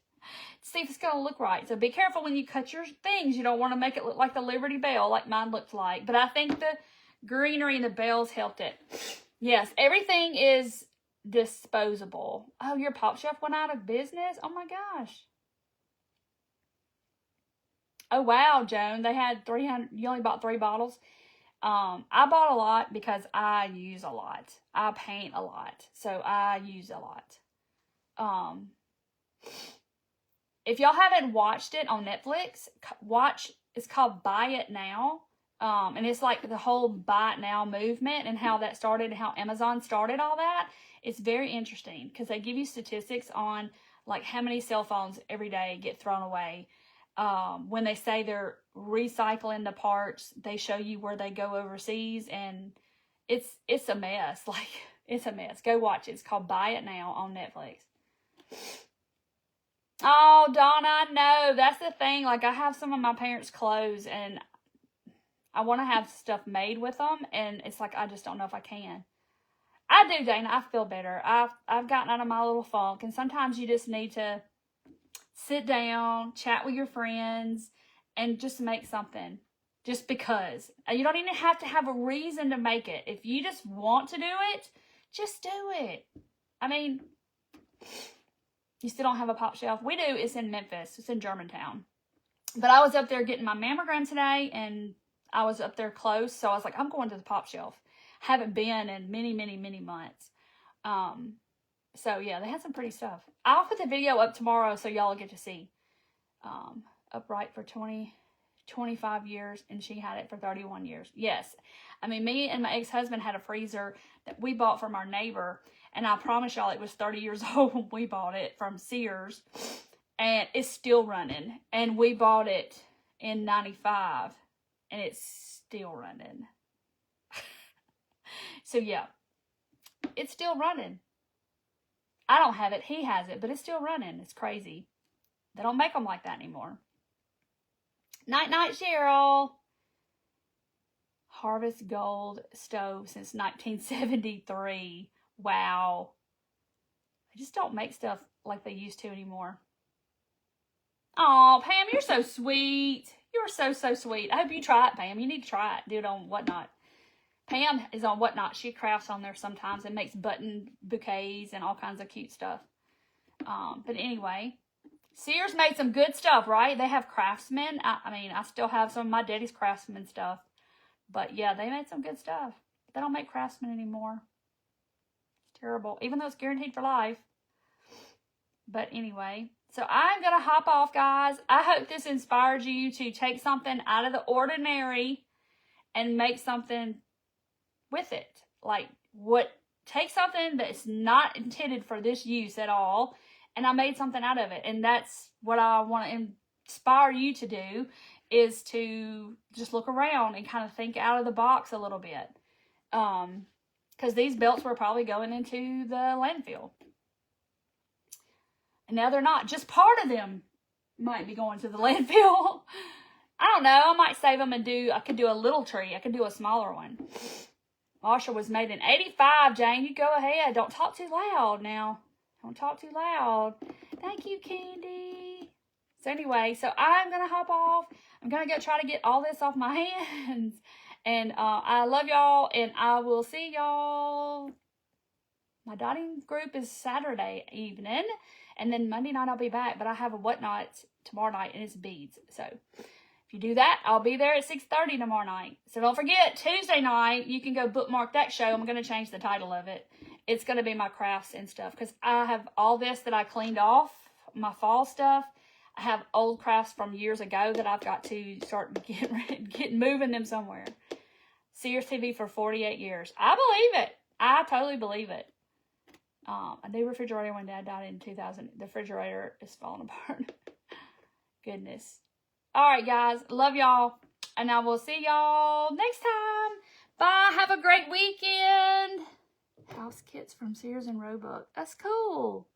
See if it's going to look right. So be careful when you cut your things. You don't want to make it look like the Liberty Bell like mine looked like. But I think the greenery and the bells helped it. Yes, everything is disposable. Oh, your Pop Shelf went out of business? Oh my gosh. Oh wow, Joan. They had 300. You only bought 3 bottles. I bought a lot because I use a lot. I paint a lot. So I use a lot. If y'all haven't watched it on Netflix, it's called Buy It Now. And it's like the whole Buy It Now movement and how that started and how Amazon started all that. It's very interesting because they give you statistics on like how many cell phones every day get thrown away. When they say they're recycling the parts, they show you where they go overseas, and it's a mess. Like, it's a mess. Go watch it. It's called Buy It Now on Netflix. Oh, Donna, I know. That's the thing. Like, I have some of my parents' clothes, and I want to have stuff made with them, and it's like, I just don't know if I can. I do, Dana. I feel better. I've gotten out of my little funk, and sometimes you just need to sit down, chat with your friends, and just make something. Just because. You don't even have to have a reason to make it. If you just want to do it, just do it. I mean, you still don't have a Pop Shelf? We do. It's in Memphis. It's in Germantown. But I was up there getting my mammogram today, and I was up there close, so I was like, I'm going to the pop shelf. Haven't been in many, many, many months. So yeah, they had some pretty stuff. I'll put the video up tomorrow so y'all get to see. Upright for 25 years, and she had it for 31 years. Yes. I mean, me and my ex-husband had a freezer that we bought from our neighbor, and I promise y'all it was 30 years old when we bought it from Sears, and it's still running. And we bought it in 95, and it's still running. So yeah, it's still running. I don't have it. He has it, but it's still running. It's crazy. They don't make them like that anymore. Night, night, Cheryl. Harvest Gold stove since 1973. Wow. They just don't make stuff like they used to anymore. Oh, Pam, you're so sweet. You're so, so sweet. I hope you try it, Pam. You need to try it. Do it on Whatnot. Pam is on Whatnot. She crafts on there sometimes and makes button bouquets and all kinds of cute stuff. But anyway, Sears made some good stuff, right? They have Craftsman. I mean, I still have some of my daddy's Craftsman stuff. But yeah, they made some good stuff. They don't make Craftsman anymore. It's terrible. Even though it's guaranteed for life. But anyway, so I'm going to hop off, guys. I hope this inspires you to take something out of the ordinary and make something with it. Like, take something that's not intended for this use at all, and I made something out of it. And that's what I want to inspire you to do, is to just look around and kind of think out of the box a little bit. Because these belts were probably going into the landfill. And now they're not. Just part of them might be going to the landfill. I don't know. I might save them and I could do a little tree. I could do a smaller one. Washer was made in 85, Jane. You go ahead. Don't talk too loud now. Don't talk too loud. Thank you, Candy. So anyway, so I'm going to hop off. I'm going to go try to get all this off my hands. And I love y'all, and I will see y'all. My dotting group is Saturday evening, and then Monday night I'll be back. But I have a Whatnot tomorrow night, and it's beads. So if you do that, I'll be there at 6:30 tomorrow night. So don't forget, Tuesday night, you can go bookmark that show. I'm going to change the title of it. It's going to be my crafts and stuff, because I have all this that I cleaned off, my fall stuff. I have old crafts from years ago that I've got to start getting moving them somewhere. Sears TV for 48 years. I believe it. I totally believe it. A new refrigerator when Dad died in 2000. The refrigerator is falling apart. Goodness. All right, guys. Love y'all. And I will see y'all next time. Bye. Have a great weekend. House kits from Sears and Roebuck. That's cool.